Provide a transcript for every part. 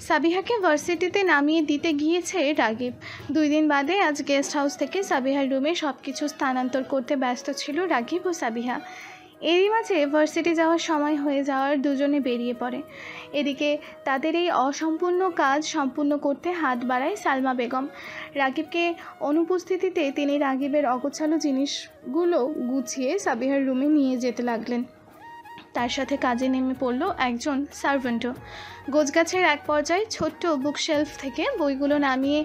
সাবিহাকে ভার্সিটিতে নামিয়ে দিতে গিয়েছে রাগিব। 2 দিন বাদে আজ গেস্ট হাউস থেকে সাবিহার রুমে সব কিছু স্থানান্তর করতে ব্যস্ত ছিল রাগিব ও সাবিহা। এরই মাঝে ভার্সিটি যাওয়ার সময় হয়ে যাওয়ার দুজনে বেরিয়ে পড়ে। এদিকে তাদের এই অসম্পূর্ণ কাজ সম্পূর্ণ করতে হাত বাড়ায় সালমা বেগম। রাগিবকে অনুপস্থিতিতে তিনি রাগিবের অগোছালো জিনিসগুলো গুছিয়ে সাবিহার রুমে নিয়ে যেতে লাগলেন। তার সাথে কাজে নেমে পড়ল একজন সার্ভেন্টও। গোছগাছের এক পর্যায়ে ছোট্ট বুকশেলফ থেকে বইগুলো নামিয়ে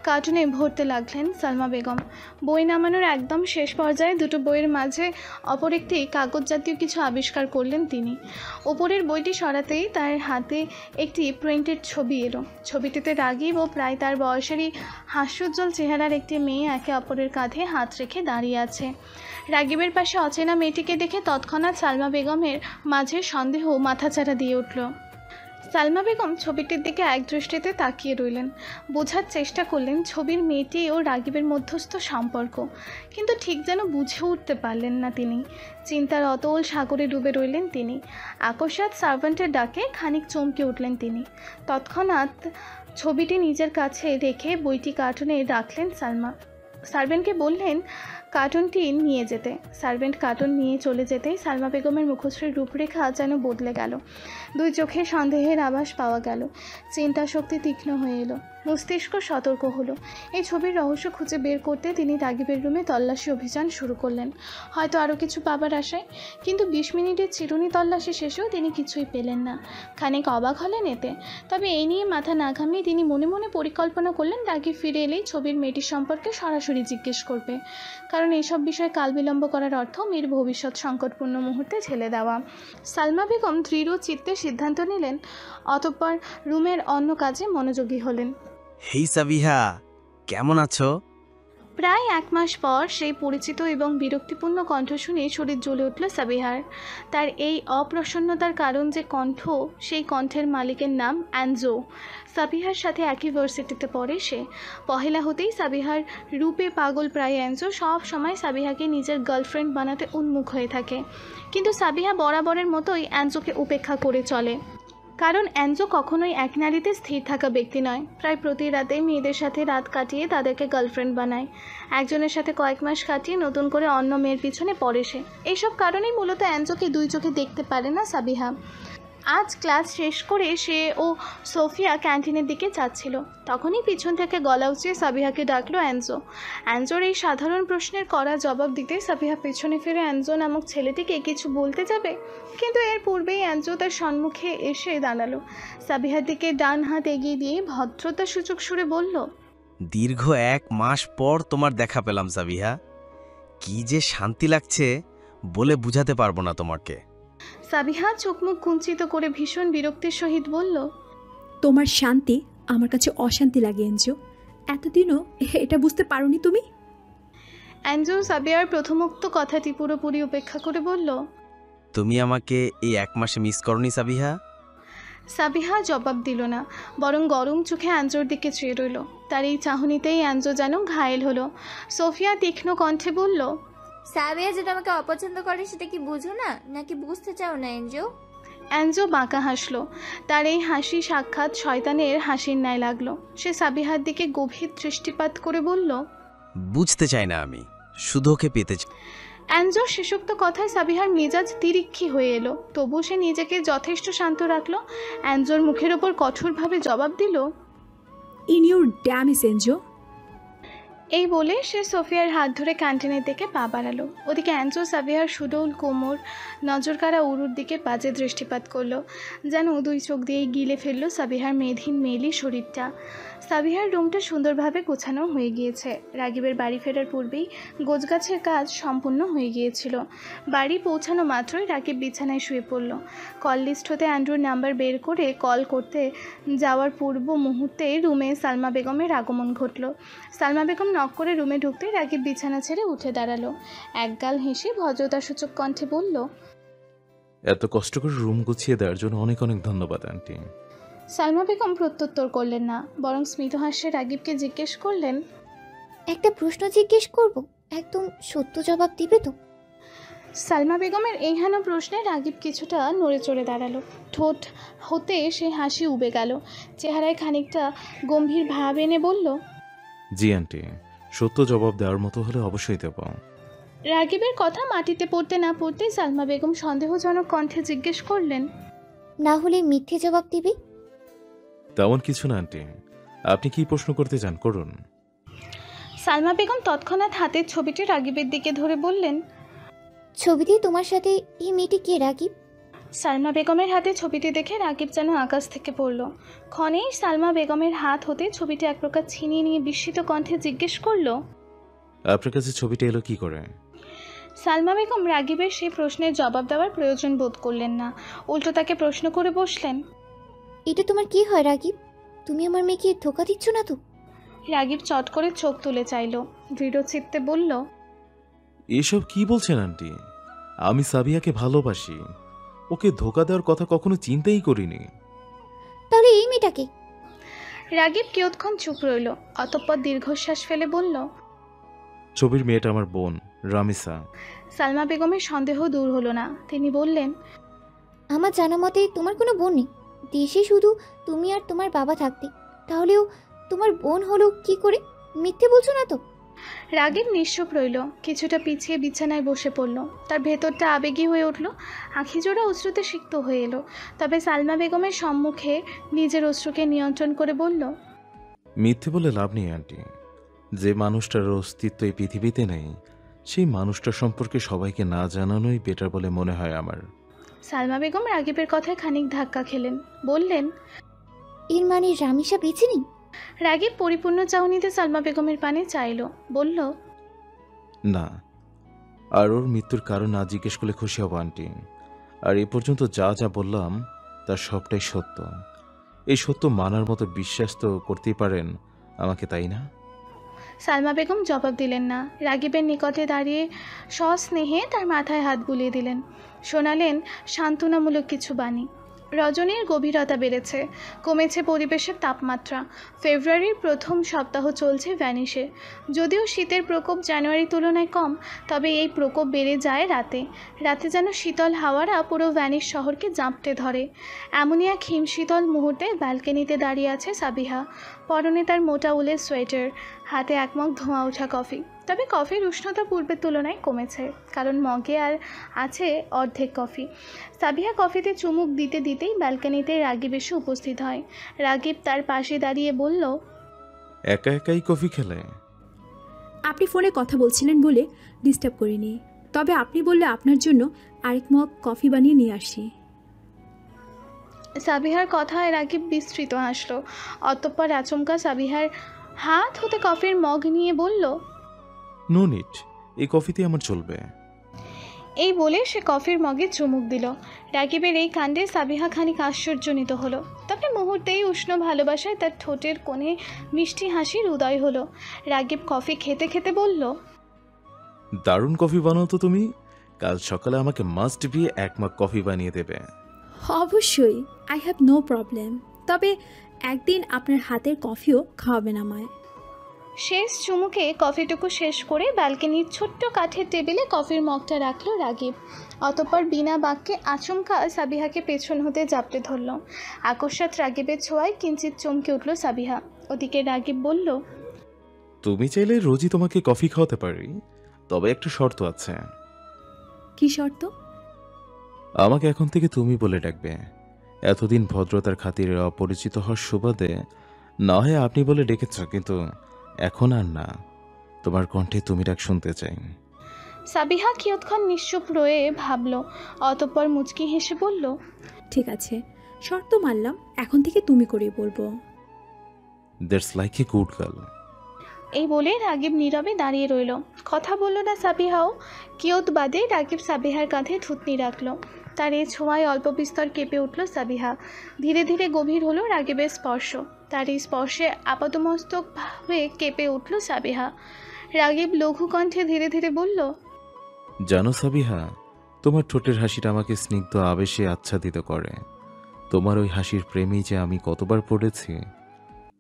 কার্টুনে ভরতে লাগলেন সালমা বেগম। বই নামানোর একদম শেষ পর্যায়ে দুটো বইয়ের মাঝে অপর একটি কাগজ জাতীয় কিছু আবিষ্কার করলেন তিনি। ওপরের বইটি সরাতেই তার হাতে একটি প্রিন্টেড ছবি এলো। ছবিটিতে রাগিব ও প্রায় তার বয়সেরই হাস্যোজ্জ্বল চেহারার একটি মেয়ে একে অপরের কাঁধে হাত রেখে দাঁড়িয়ে আছে। রাগিবের পাশে অচেনা মেয়েটিকে দেখে তৎক্ষণাৎ সালমা বেগমের মাঝে সন্দেহ মাথাচাড়া দিয়ে উঠল। সালমা বেগম ছবিটির দিকে একদৃষ্টিতে তাকিয়ে রইলেন। বোঝার চেষ্টা করলেন ছবির মেয়েটি ও রাগিবের মধ্যস্থ সম্পর্ক, কিন্তু ঠিক যেন বুঝে উঠতে পারলেন না তিনি। চিন্তার অতল সাগরে ডুবে রইলেন তিনি। আকস্মাৎ সার্ভেন্টের ডাকে খানিক চমকে উঠলেন তিনি। তৎক্ষণাৎ ছবিটি নিজের কাছে রেখে বইটি কার্টুনে রাখলেন সালমা। সার্ভেন্টকে বললেন কার্টুনটি নিয়ে যেতে। সার্ভেন্ট কার্টুন নিয়ে চলে যেতেই সালমা বেগমের মুখশ্রীর রূপরেখা যেন বদলে গেল। 2 চোখে সন্দেহের আভাস পাওয়া গেল। চিন্তা শক্তি তীক্ষ্ণ হয়ে এলো, মস্তিষ্ক সতর্ক হলো। এই ছবির রহস্য খুঁজে বের করতে তিনি রাগিবের রুমে তল্লাশি অভিযান শুরু করলেন, হয়তো আরও কিছু পাবার আশায়। কিন্তু 20 মিনিটের চিরুনি তল্লাশি শেষেও তিনি কিছুই পেলেন না। খানিক অবাক হলেন এতে। তবে এই নিয়ে মাথা না ঘামিয়ে তিনি মনে মনে পরিকল্পনা করলেন রাগিব ফিরে এলেই ছবির মেয়েটির সম্পর্কে সরাসরি জিজ্ঞেস করবে, কারণ এইসব বিষয়ে কাল বিলম্ব করার অর্থ মেয়ের ভবিষ্যৎ সংকটপূর্ণ মুহূর্তে ঠেলে দেওয়া। সালমা বেগম দৃঢ় চিত্তে সিদ্ধান্ত নিলেন, অতঃপর রুমের অন্য কাজে মনোযোগী হলেন। হেই সাবিহা, কেমন আছো? প্রায় 1 মাস পর সেই পরিচিত এবং বিরক্তিপূর্ণ কণ্ঠ শুনে শরীর জ্বলে উঠল সাবিহার। তার এই অপ্রসন্নতার কারণ যে কণ্ঠ, সেই কণ্ঠের মালিকের নাম অ্যাঞ্জো। সাবিহার সাথে একই ভার্সিটিতে পড়ে সে। পহেলা হতেই সাবিহার রূপে পাগল প্রায় অ্যাঞ্জো সব সময় সাবিহাকে নিজের গার্লফ্রেন্ড বানাতে উন্মুখ হয়ে থাকে। কিন্তু সাবিহা বরাবরের মতোই অ্যাঞ্জোকে উপেক্ষা করে চলে, কারণ অ্যাঞ্জো কখনোই এক নারীতে স্থির থাকা ব্যক্তি নয়। প্রায় প্রতি রাতেই মেয়েদের সাথে রাত কাটিয়ে তাদেরকে গার্লফ্রেন্ড বানায়। একজনের সাথে কয়েক মাস কাটিয়ে নতুন করে অন্য মেয়ের পিছনে পড়ে সে। এইসব কারণেই মূলত অ্যাঞ্জোকে 2 চোখে দেখতে পারে না সাবিহা। আজ ক্লাস শেষ করে সে ও সোফিয়া ক্যান্টিনের দিকে যাচ্ছিল, তখনই পিছন থেকে গলা উঁচিয়ে সাবিহাকে ডাকলো অ্যাঞ্জো। অ্যাঞ্জোর এই সাধারণ প্রশ্নের কড়া জবাব দিতে সাবিহা পেছনে ফিরে অ্যাঞ্জো নামক ছেলেটিকে কিছু বলতে যাবে, কিন্তু এর পূর্বেই অ্যাঞ্জো তার সম্মুখে এসে দাঁড়ালো। সাবিহার দিকে ডান হাত এগিয়ে দিয়ে ভদ্রতা সূচক সুরে বলল, দীর্ঘ 1 মাস পর তোমার দেখা পেলাম সাবিহা। কি যে শান্তি লাগছে বলে বুঝাতে পারবো না তোমাকে। সাবিহা চোখ মুখ কুঞ্চিত করে ভীষণ বিরক্তির সহিত বলল, তোমার শান্তি আমার কাছে অশান্তি লাগে এনজো। এতদিনও এটা বুঝতে পারোনি তুমি? অ্যাঞ্জো সাবিহার প্রথমোক্ত কথাটি পুরোপুরি উপেক্ষা করে বলল, তুমি আমাকে এই 1 মাসে মিস করনি সাবিহা? সাবিহা জবাব দিল না, বরং গরম চোখে অ্যাঞ্জোর দিকে চেয়ে রইল। তার এই চাহনিতেই অ্যাঞ্জো যেন ঘায়েল হলো। সোফিয়া তীক্ষ্ণ কণ্ঠে বলল, সাবিয়া যেটা আমাকে অপছন্দ করে সেটা কি বুঝো না, নাকি বুঝতে চাও না এনজো? অ্যাঞ্জো বাঁকা হাসলো। তার এই হাসি সাক্ষাৎ শয়তানের হাসির ন্যায় লাগলো। সে সাবিহার দিকে গভীর দৃষ্টিপাত করে বলল, বুঝতে চাই না আমি, শুধু ওকে পেতে চাই। অ্যাঞ্জোর শেষোক্ত কথায় সাবিহার মেজাজ তিরিক্ষি হয়ে এলো। তবু সে নিজেকে যথেষ্ট শান্ত রাখলো। অ্যাঞ্জোর মুখের ওপর কঠোরভাবে জবাব দিল, ইন ইউর ড্যামিস এনজো। এই বলে সে সোফিয়ার হাত ধরে ক্যান্টিনের দিকে পা বাড়ালো। ওদিকে অ্যাঞ্জো সাবিহার সুডৌল কোমর, নজরকাড়া উরুর দিকে বাজে দৃষ্টিপাত করলো, যেন 2 চোখ দিয়েই গিলে ফেললো সাবিহার মেধহীন মেলি শরীরটা। সাবিহার রুমটা সুন্দরভাবে গোছানো হয়ে গিয়েছে। রাগিবের বাড়ি ফেরার পূর্বেই গোছগাছের কাজ সম্পূর্ণ হয়ে গিয়েছিল। বাড়ি পৌঁছানো মাত্রই রাগিব বিছানায় শুয়ে পড়ল। কল লিস্ট হতে অ্যান্ড্রুর নাম্বার বের করে কল করতে যাওয়ার পূর্ব মুহূর্তে রুমে সালমা বেগমের আগমন ঘটল। সালমা বেগম নক করে রুমে ঢুকতেই রাগিব বিছানা ছেড়ে উঠে দাঁড়ালো। একগাল হেসে ভদ্রতাসূচক কণ্ঠে বলল, এত কষ্ট করে রুম গুছিয়ে দেওয়ার জন্য অনেক অনেক ধন্যবাদ আন্টি। সালমা বেগম প্রত্যুত্তর করলেন না, বরং স্মিত হাস্যে রাগিবকে জিজ্ঞেস করলেন, একটা প্রশ্ন জিজ্ঞেস করব, একদম সত্য জবাব দিবে তো? সালমা বেগমের এই হেন প্রশ্নে রাগিব কিছুটা নড়ে চড়ে দাঁড়ালো। ঠোঁট হতে সে হাসি উবে গেল। চেহারায় খানিকটা গম্ভীর ভাব এনে বলল, জি আন্টি, সত্য জবাব দেওয়ার মতো হলে অবশ্যই দেব। রাগিবের কথা মাটিতে পড়তে না পড়তেই সালমা বেগম সন্দেহজনক কণ্ঠে জিজ্ঞেস করলেন, না হলে মিথ্যে জবাব দিবি? তেমন কিছু না আন্টি, আপনি কি প্রশ্ন করতে চান করুন। সালমা বেগম তৎক্ষণাৎ হাতের ছবিটি রাগিবের দিকে ধরে বললেন, ছবিতে তোমার সাথে এই মেয়েটি কে রাগিব? সালমা বেগমের হাতে ছবিটি দেখে রাগিব যেন আকাশ থেকে পড়ল। ক্ষণেই সালমা বেগমের হাত হতে ছবিটি এক প্রকার ছিনিয়ে নিয়ে বিস্মিত কণ্ঠে জিজ্ঞেস করল, আপনার কাছে ছবিটা এলো কি করে? সালমা বেগম রাগিবের সেই প্রশ্নের জবাব দেওয়ার প্রয়োজন বোধ করলেন না, উল্টো তাকে প্রশ্ন করে বসলেন। এটা তোমার কি হয় রাগিব? তুমি আমার মেয়েকে ধোকা দিচ্ছ না তো? রাগিব চট করে চোখ তুলে চাইল, দৃঢ় চিত্তে বলল, এসব কি বলছেন আন্টি? আমি সাবিয়াকে ভালোবাসি, ওকে ধোকা দেওয়ার কথা কখনো চিন্তাই করিনি। তাহলে এই মেয়েটাকে? রাগিব কিয়ৎক্ষণ চুপ রইল, অতঃপর দীর্ঘশ্বাস ফেলে বলল, ছবির মেয়েটা আমার বোন রামিসা। সালমা বেগমের সন্দেহ দূর হলো না, তিনি বললেন, আমার জানা মতে তোমার কোনো বোন নেই। দেশে শুধু তুমি আর তোমার বাবা থাকতে, তাহলেও তোমার বোন হলো কি করে? মিথ্যে বলছো না তো? রাগিব নিশ্চুপ রইল, কিছুটা পিছিয়ে বিছানায় বসে পড়ল। তার ভেতরটা আবেগী হয়ে উঠল, আখিজোড়া অশ্রুতে সিক্ত হয়ে এলো। তবে সালমা বেগমের সম্মুখে নিজের অশ্রুকে নিয়ন্ত্রণ করে বলল, মিথ্যে বলে লাভ নেই আন্টি, যে মানুষটার অস্তিত্ব এই পৃথিবীতে নেই সেই মানুষটা সম্পর্কে সবাইকে না জানানোই বেটার বলে মনে হয় আমার। সালমা বেগম রাগিবের কথায় খানিক ধাক্কা খেলেন, বললেন, এর মানে রামিসা বেঁচে নেই? রাগিব পরিপূর্ণ চাউনিতে সালমা বেগমের পানে চাইল, বলল, না, আর ওর মৃত্যুর কারণ না জিজ্ঞেস করলে খুশি হব আন্টি। আর এ পর্যন্ত যা যা বললাম তার সবটাই সত্য। এই সত্য মানার মতো বিশ্বাস তো করতেই পারেন আমাকে, তাই না? সালমা বেগম জবাব দিলেন না। রাগিবের নিকটে দাঁড়িয়ে সস্নেহে তার মাথায় হাত বুলিয়ে দিলেন, শোনালেন সান্ত্বনামূলক কিছু বাণী। রজনীর গভীরতা বেড়েছে, কমেছে পরিবেশের তাপমাত্রা। ফেব্রুয়ারির প্রথম সপ্তাহ চলছে ভ্যানিশে। যদিও শীতের প্রকোপ জানুয়ারির তুলনায় কম, তবে এই প্রকোপ বেড়ে যায় রাতে। রাতে যেন শীতল হাওয়ারা পুরো ভ্যানিশ শহরকে জাঁপটে ধরে। এমনই এক হিমশীতল মুহূর্তে ব্যালকনিতে দাঁড়িয়ে আছে সাবিহা। পরনে তার মোটা উলের সোয়েটার, হাতে এক মগ ধোঁয়া ওঠা কফি। তবে কফির উষ্ণতা পূর্বের তুলনায় কমেছে, কারণ মগে আর আছে অর্ধেক কফি। সাবিহা কফিতে চুমুক দিতে দিতেই ব্যালকনিতে রাগিব এসে উপস্থিত হয়। রাগিব তার পাশে দাঁড়িয়ে বলল, একা একাই কফি খেলে? আপনি ফোনে কথা বলছিলেন বলে ডিস্টার্ব করিনি, তবে আপনি বললে আপনার জন্য আরেক মগ কফি বানিয়ে নিয়ে আসি। সাবিহার কথায় রাগিব বিস্তৃত হাসল। অতঃপর আচমকা সাবিহার হাত হতে কফির মগ নিয়ে বলল, নো নিট, এই কফিতে আমার চলবে। এই বলে সে কফির মগে চুমুক দিল। রাগিবের এই কাণ্ডে সাবিহা খানিক আশ্চর্যজনিত হলো, তবে মুহূর্তেই উষ্ণ ভালোবাসায় তার ঠোঁটের কোণে মিষ্টি হাসির উদয় হলো। রাগিব কফি খেতে খেতে বলল, দারুণ কফি বানাও তো তুমি। কাল সকালে আমাকে মাস্ট বি এক মগ কফি বানিয়ে দেবে। অবশ্যই, আই হ্যাভ নো প্রবলেম। তবে একদিন আপনার হাতের কফিও খাওয়াবেন আমায়। শেষ চুমুকে কফিটুকু শেষ করে ব্যালকনির ছোট্ট কাঠের টেবিলে কফির মগটা রাখল রাগিব। অতঃপর বিনা বাক্যে আচমকা সাবিহাকে পেছন হতে জাপটে ধরল। আকস্মাৎ রাগিবের ছোঁয়ায় কিঞ্চিত চমকে উঠল সাবিহা। ওদিকে রাগিব বলল, তুমি চাইলে রোজই তোমাকে কফি খাওয়াতে পারি, তবে একটা শর্ত আছে। কি শর্ত? আমাকে এখন থেকে তুমি বলে ডাকবে। এতদিন ভদ্রতার খাতিরে অপরিচিত হওয়ার সুবাদে না হয় আপনি বলে ডেকেছ, কিন্তু এখন আর না। তোমার কণ্ঠে তুমি ডাক শুনতে চাই। সাবিহা কিয়ৎক্ষণ নিশ্চুপ রয়ে ভাবল, অতঃপর মুচকি হেসে বলল, ঠিক আছে, শর্ত মানলাম, এখন থেকে তুমি করেই বলবো। That's like a good girl. এই বলে রাগিব নীরবে দাঁড়িয়ে রইল, কথা বলল না সাবিহাও। কিয়ৎ বাদে রাগিব সাবিহার কাঁধে থুতনি রাখল। তার এই ছোঁয়ায় অল্প বিস্তর কেঁপে উঠল সাবিহা। ধীরে ধীরে গভীর হলো রাগিবের স্পর্শ। তার এই স্পর্শে আপাতমস্তকভাবে কেঁপে উঠল সাবিহা। রাগিব লঘু কণ্ঠে ধীরে ধীরে বলল, জানো সাবিহা, তোমার ঠোঁটের হাসিটা আমাকে স্নিগ্ধ আবেশে আচ্ছাদিত করে। তোমার ওই হাসির প্রেমেই যে আমি কতবার পড়েছি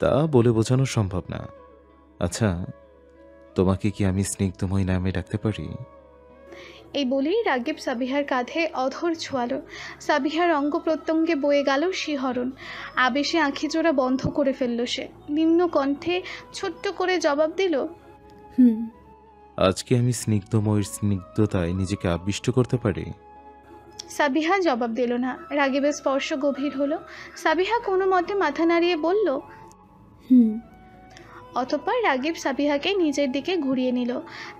তা বলে বোঝানো সম্ভব না। আচ্ছা, তোমাকে কি আমি স্নিগ্ধময় নামে ডাকতে পারি? এই বলেই রাগিব সাবিহার কাঁধে অধর ছোঁয়ালো। সাবিহার অঙ্গ প্রত্যঙ্গে বয়ে গেল শিহরণ। আবেশে আঁখিজোড়া বন্ধ করে ফেলল সে। নিম্ন কণ্ঠে ছোট্ট করে জবাব দিল, হুম। আজকে আমি স্নিগ্ধময়ের স্নিগ্ধতায় নিজেকে আবিষ্ট করতে পারি? সাবিহা জবাব দিল না। রাগিবের স্পর্শ গভীর হলো। সাবিহা কোনো মতে মাথা নাড়িয়ে বলল। হুম। অতঃপর রাগিব সাবিহাকে নিজের দিকে ঘুরিয়ে নিল।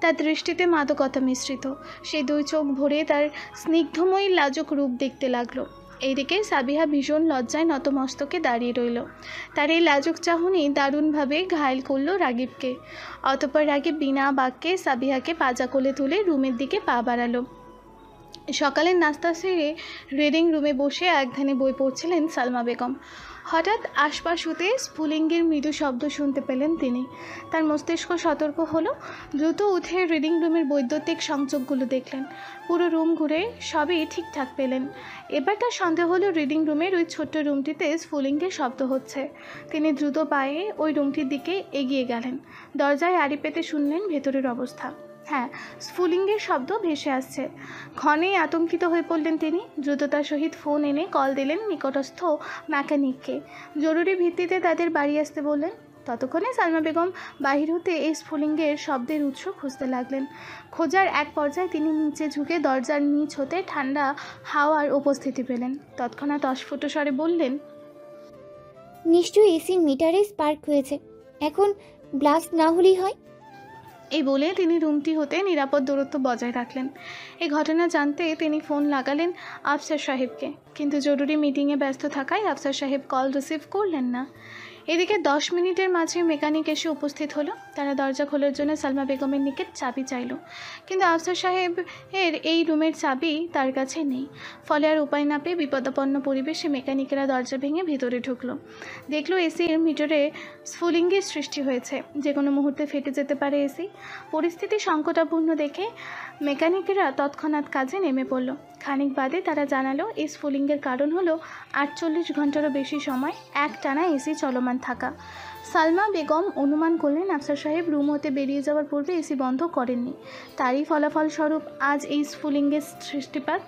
তার দৃষ্টিতে মাদকতা মিশ্রিত। সেই দুই চোখ ভরে তার স্নিগ্ধময়ী লাজুক রূপ দেখতে লাগলো। এইদিকে সাবিহা ভীষণ লজ্জায় নতমস্তকে দাঁড়িয়ে রইল। তার এই লাজুক চাহনি দারুণভাবে ঘায়েল করল রাগিবকে। অতঃপর রাগিব বিনা বাক্যে সাবিহাকে পাজা কোলে তুলে রুমের দিকে পা বাড়ালো। সকালের নাস্তা সেরে রিডিং রুমে বসে একধানে বই পড়ছিলেন সালমা বেগম। হঠাৎ আশপাশ হতে স্ফুলিঙ্গের মৃদু শব্দ শুনতে পেলেন তিনি। তার মস্তিষ্ক সতর্ক হলো। দ্রুত উঠে রিডিং রুমের বৈদ্যুতিক সংযোগগুলো দেখলেন। পুরো রুম ঘুরে সবই ঠিকঠাক পেলেন। এবার তার সন্দেহ হলো রিডিং রুমের ওই ছোট্ট রুমটিতে স্ফুলিঙ্গের শব্দ হচ্ছে। তিনি দ্রুত পায়ে ওই রুমটির দিকে এগিয়ে গেলেন। দরজায় আড়ি পেতে শুনলেন ভেতরের অবস্থা। হ্যাঁ, স্ফুলিঙ্গের শব্দ ভেসে আসছে। ক্ষণেই আতঙ্কিত হয়ে পড়লেন তিনি। দ্রুততার সহিত ফোন এনে কল দিলেন নিকটস্থ মেকানিককে। জরুরি ভিত্তিতে তাদের বাড়ি আসতে বললেন। ততক্ষণে সালমা বেগম বাহির হতে এই স্ফুলিঙ্গের শব্দের উৎস খুঁজতে লাগলেন। খোঁজার এক পর্যায়ে তিনি নিচে ঝুঁকে দরজার নিচ হতে ঠান্ডা হাওয়ার উপস্থিতি পেলেন। তৎক্ষণাৎ অস্ফুট স্বরে বললেন, নিশ্চয়ই এসির মিটারে স্পার্ক হয়েছে। এখন ব্লাস্ট না হলেই হয়। এই বলে তিনি রুমটি হতে নিরাপদ দূরত্ব বজায় রাখলেন। এই ঘটনা জানতে তিনি ফোন লাগালেন আফসার সাহেবকে, কিন্তু জরুরি মিটিংয়ে ব্যস্ত থাকায় আফসার সাহেব কল রিসিভ করলেন না। এদিকে 10 মিনিটের মাঝে মেকানিক এসে উপস্থিত হলো। তারা দরজা খোলার জন্য সালমা বেগমের নিকট চাবি চাইল, কিন্তু আফসার সাহেবের এই রুমের চাবি তার কাছে নেই। ফলে আর উপায় না পেয়ে বিপদাপন্ন পরিবেশে মেকানিকেরা দরজা ভেঙে ভিতরে ঢুকলো। দেখলো এসির মিটারে স্ফুলিঙ্গের সৃষ্টি হয়েছে। যে কোনো মুহূর্তে ফেটে যেতে পারে এসি। পরিস্থিতি সংকটাপূর্ণ দেখে মেকানিকেরা তৎক্ষণাৎ কাজে নেমে পড়ল। খানিক বাদে তারা জানালো এই স্ফুলিঙ্গের কারণ হলো 48 ঘন্টারও বেশি সময় একটানা এসি চলমান থাকা। সালমা বেগম অনুমান করলেন আফসার সাহেব রুম হতে বেরিয়ে যাওয়ার পূর্বে এসি বন্ধ করেননি। তারই ফলাফলস্বরূপ আজ এই স্ফুলিঙ্গের সৃষ্টিপাত।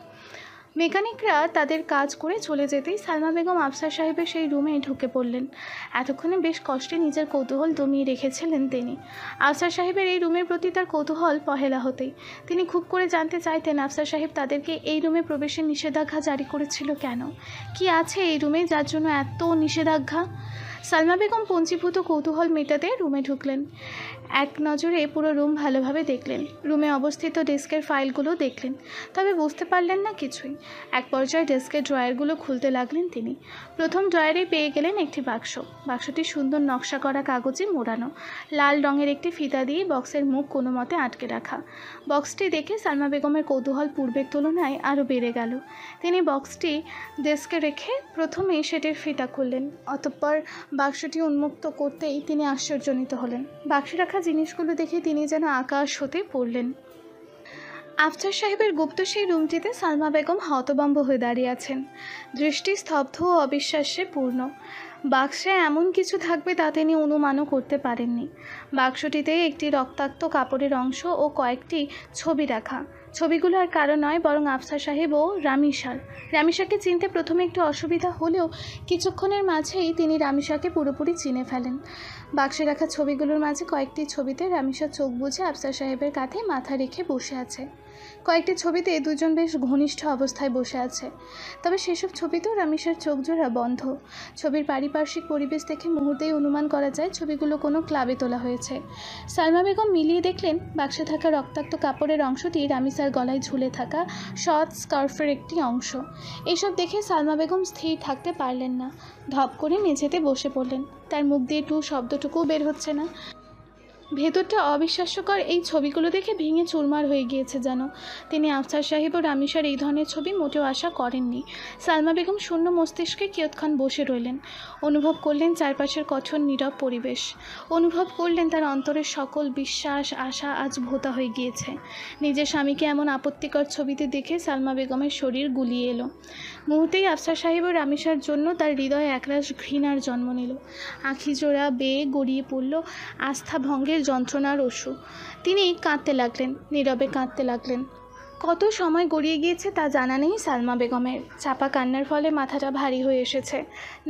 মেকানিকরা তাদের কাজ করে চলে যেতেই সালমা বেগম আফসার সাহেবের সেই রুমে ঢুকে পড়লেন। এতক্ষণে বেশ কষ্টে নিজের কৌতূহল দমিয়ে রেখেছিলেন তিনি। আফসার সাহেবের এই রুমের প্রতি তার কৌতূহল পহেলা হতেই তিনি খুব করে জানতে চাইতেন আফসার সাহেব তাদেরকে এই রুমে প্রবেশের নিষেধাজ্ঞা জারি করেছিল কেন। কি আছে এই রুমে যার জন্য এত নিষেধাজ্ঞা? সালমা বেগম পঞ্চীভূত কৌতূহল মেটাতে রুমে ঢুকলেন। এক নজরে পুরো রুম ভালোভাবে দেখলেন। রুমে অবস্থিত ডেস্কের ফাইলগুলো দেখলেন, তবে বুঝতে পারলেন না কিছুই। এক পর্যায়ে ডেস্কের ড্রয়ারগুলো খুলতে লাগলেন তিনি। প্রথম ড্রয়ারে পেয়ে গেলেন একটি বাক্স। বাক্সটি সুন্দর নকশা করা কাগজে মোড়ানো। লাল রঙের একটি ফিতা দিয়ে বক্সের মুখ কোনো মতে আটকে রাখা। বক্সটি দেখে সালমা বেগমের কৌতূহল পূর্বের তুলনায় আরও বেড়ে গেল। তিনি বক্সটি ডেস্কে রেখে প্রথমে সেটির ফিতা খুললেন। অতঃপর বাক্সটি উন্মুক্ত করতেই তিনি আশ্চর্যজনিত হলেন। বাক্সে রাখা জিনিসগুলো দেখে তিনি যেন আকাশ হতে পড়লেন। আফসার সাহেবের গুপ্ত সেই রুমটিতে সালমা বেগম হতভম্ব হয়ে দাঁড়িয়ে আছেন, দৃষ্টি স্তব্ধ ও অবিশ্বাসে পূর্ণ। বাক্সে এমন কিছু থাকবে তা তিনি অনুমানও করতে পারেননি। বাক্সটিতে একটি রক্তাক্ত কাপড়ের অংশ ও কয়েকটি ছবি রাখা। ছবিগুলো আর কারো নয় বরং আফসার সাহেব ও রামিসার। রামিসাকে চিনতে প্রথমে একটু অসুবিধা হলেও কিছুক্ষণের মাঝেই তিনি রামিসাকে পুরোপুরি চিনে ফেলেন। বাক্সে রাখা ছবিগুলোর মাঝে কয়েকটি ছবিতে রামিসা চোখ বুজে আফসার সাহেবের কাঁধে মাথা রেখে বসে আছে। কয়েকটি ছবিতে দুজন বেশ ঘনিষ্ঠ অবস্থায় বসে আছে, তবে সেসব ছবিতেও রামিসার চোখ জোড়া বন্ধ। ছবির পারিপার্শ্বিক পরিবেশ দেখে মুহূর্তেই অনুমান করা যায় ছবিগুলো কোনো ক্লাবে তোলা হয়েছে। সালমা বেগম মিলিয়ে দেখলেন বাক্সে থাকা রক্তাক্ত কাপড়ের অংশটি রামিসার গলায় ঝুলে থাকা শর্ট স্কার্ফের একটি অংশ। এসব দেখে সালমা বেগম স্থির থাকতে পারলেন না। ধপ করে মেঝেতে বসে পড়লেন। তার মুখ দিয়ে টু শব্দটুকুও বের হচ্ছে না। ভেতরটা অবিশ্বাস্যকর এই ছবিগুলো দেখে ভেঙে চুরমার হয়ে গিয়েছে যেন। তিনি আফসার সাহেব ও রামিসার এই ধরনের ছবি মোটেও আশা করেননি। সালমা বেগম শূন্য মস্তিষ্কে কিয়ৎক্ষণ বসে রইলেন। অনুভব করলেন চারপাশের কঠোর নীরব পরিবেশ। অনুভব করলেন তার অন্তরের সকল বিশ্বাস আশা আজ ভোতা হয়ে গিয়েছে। নিজের স্বামীকে এমন আপত্তিকর ছবিতে দেখে সালমা বেগমের শরীর গুলিয়ে এলো। মুহূর্তেই আফসার সাহেব ও রামিসার জন্য তার হৃদয়ে একরাশ ঘৃণার জন্ম নিল। আঁখি জোড়া বেয়ে গড়িয়ে পড়ল আস্থা ভঙ্গের যন্ত্রণার অশ্রু। তিনি কাঁদতে লাগলেন, নীরবে কাঁদতে লাগলেন। কত সময় গড়িয়ে গিয়েছে তা জানা নেই সালমা বেগমের। চাপা কান্নার ফলে মাথাটা ভারী হয়ে এসেছে।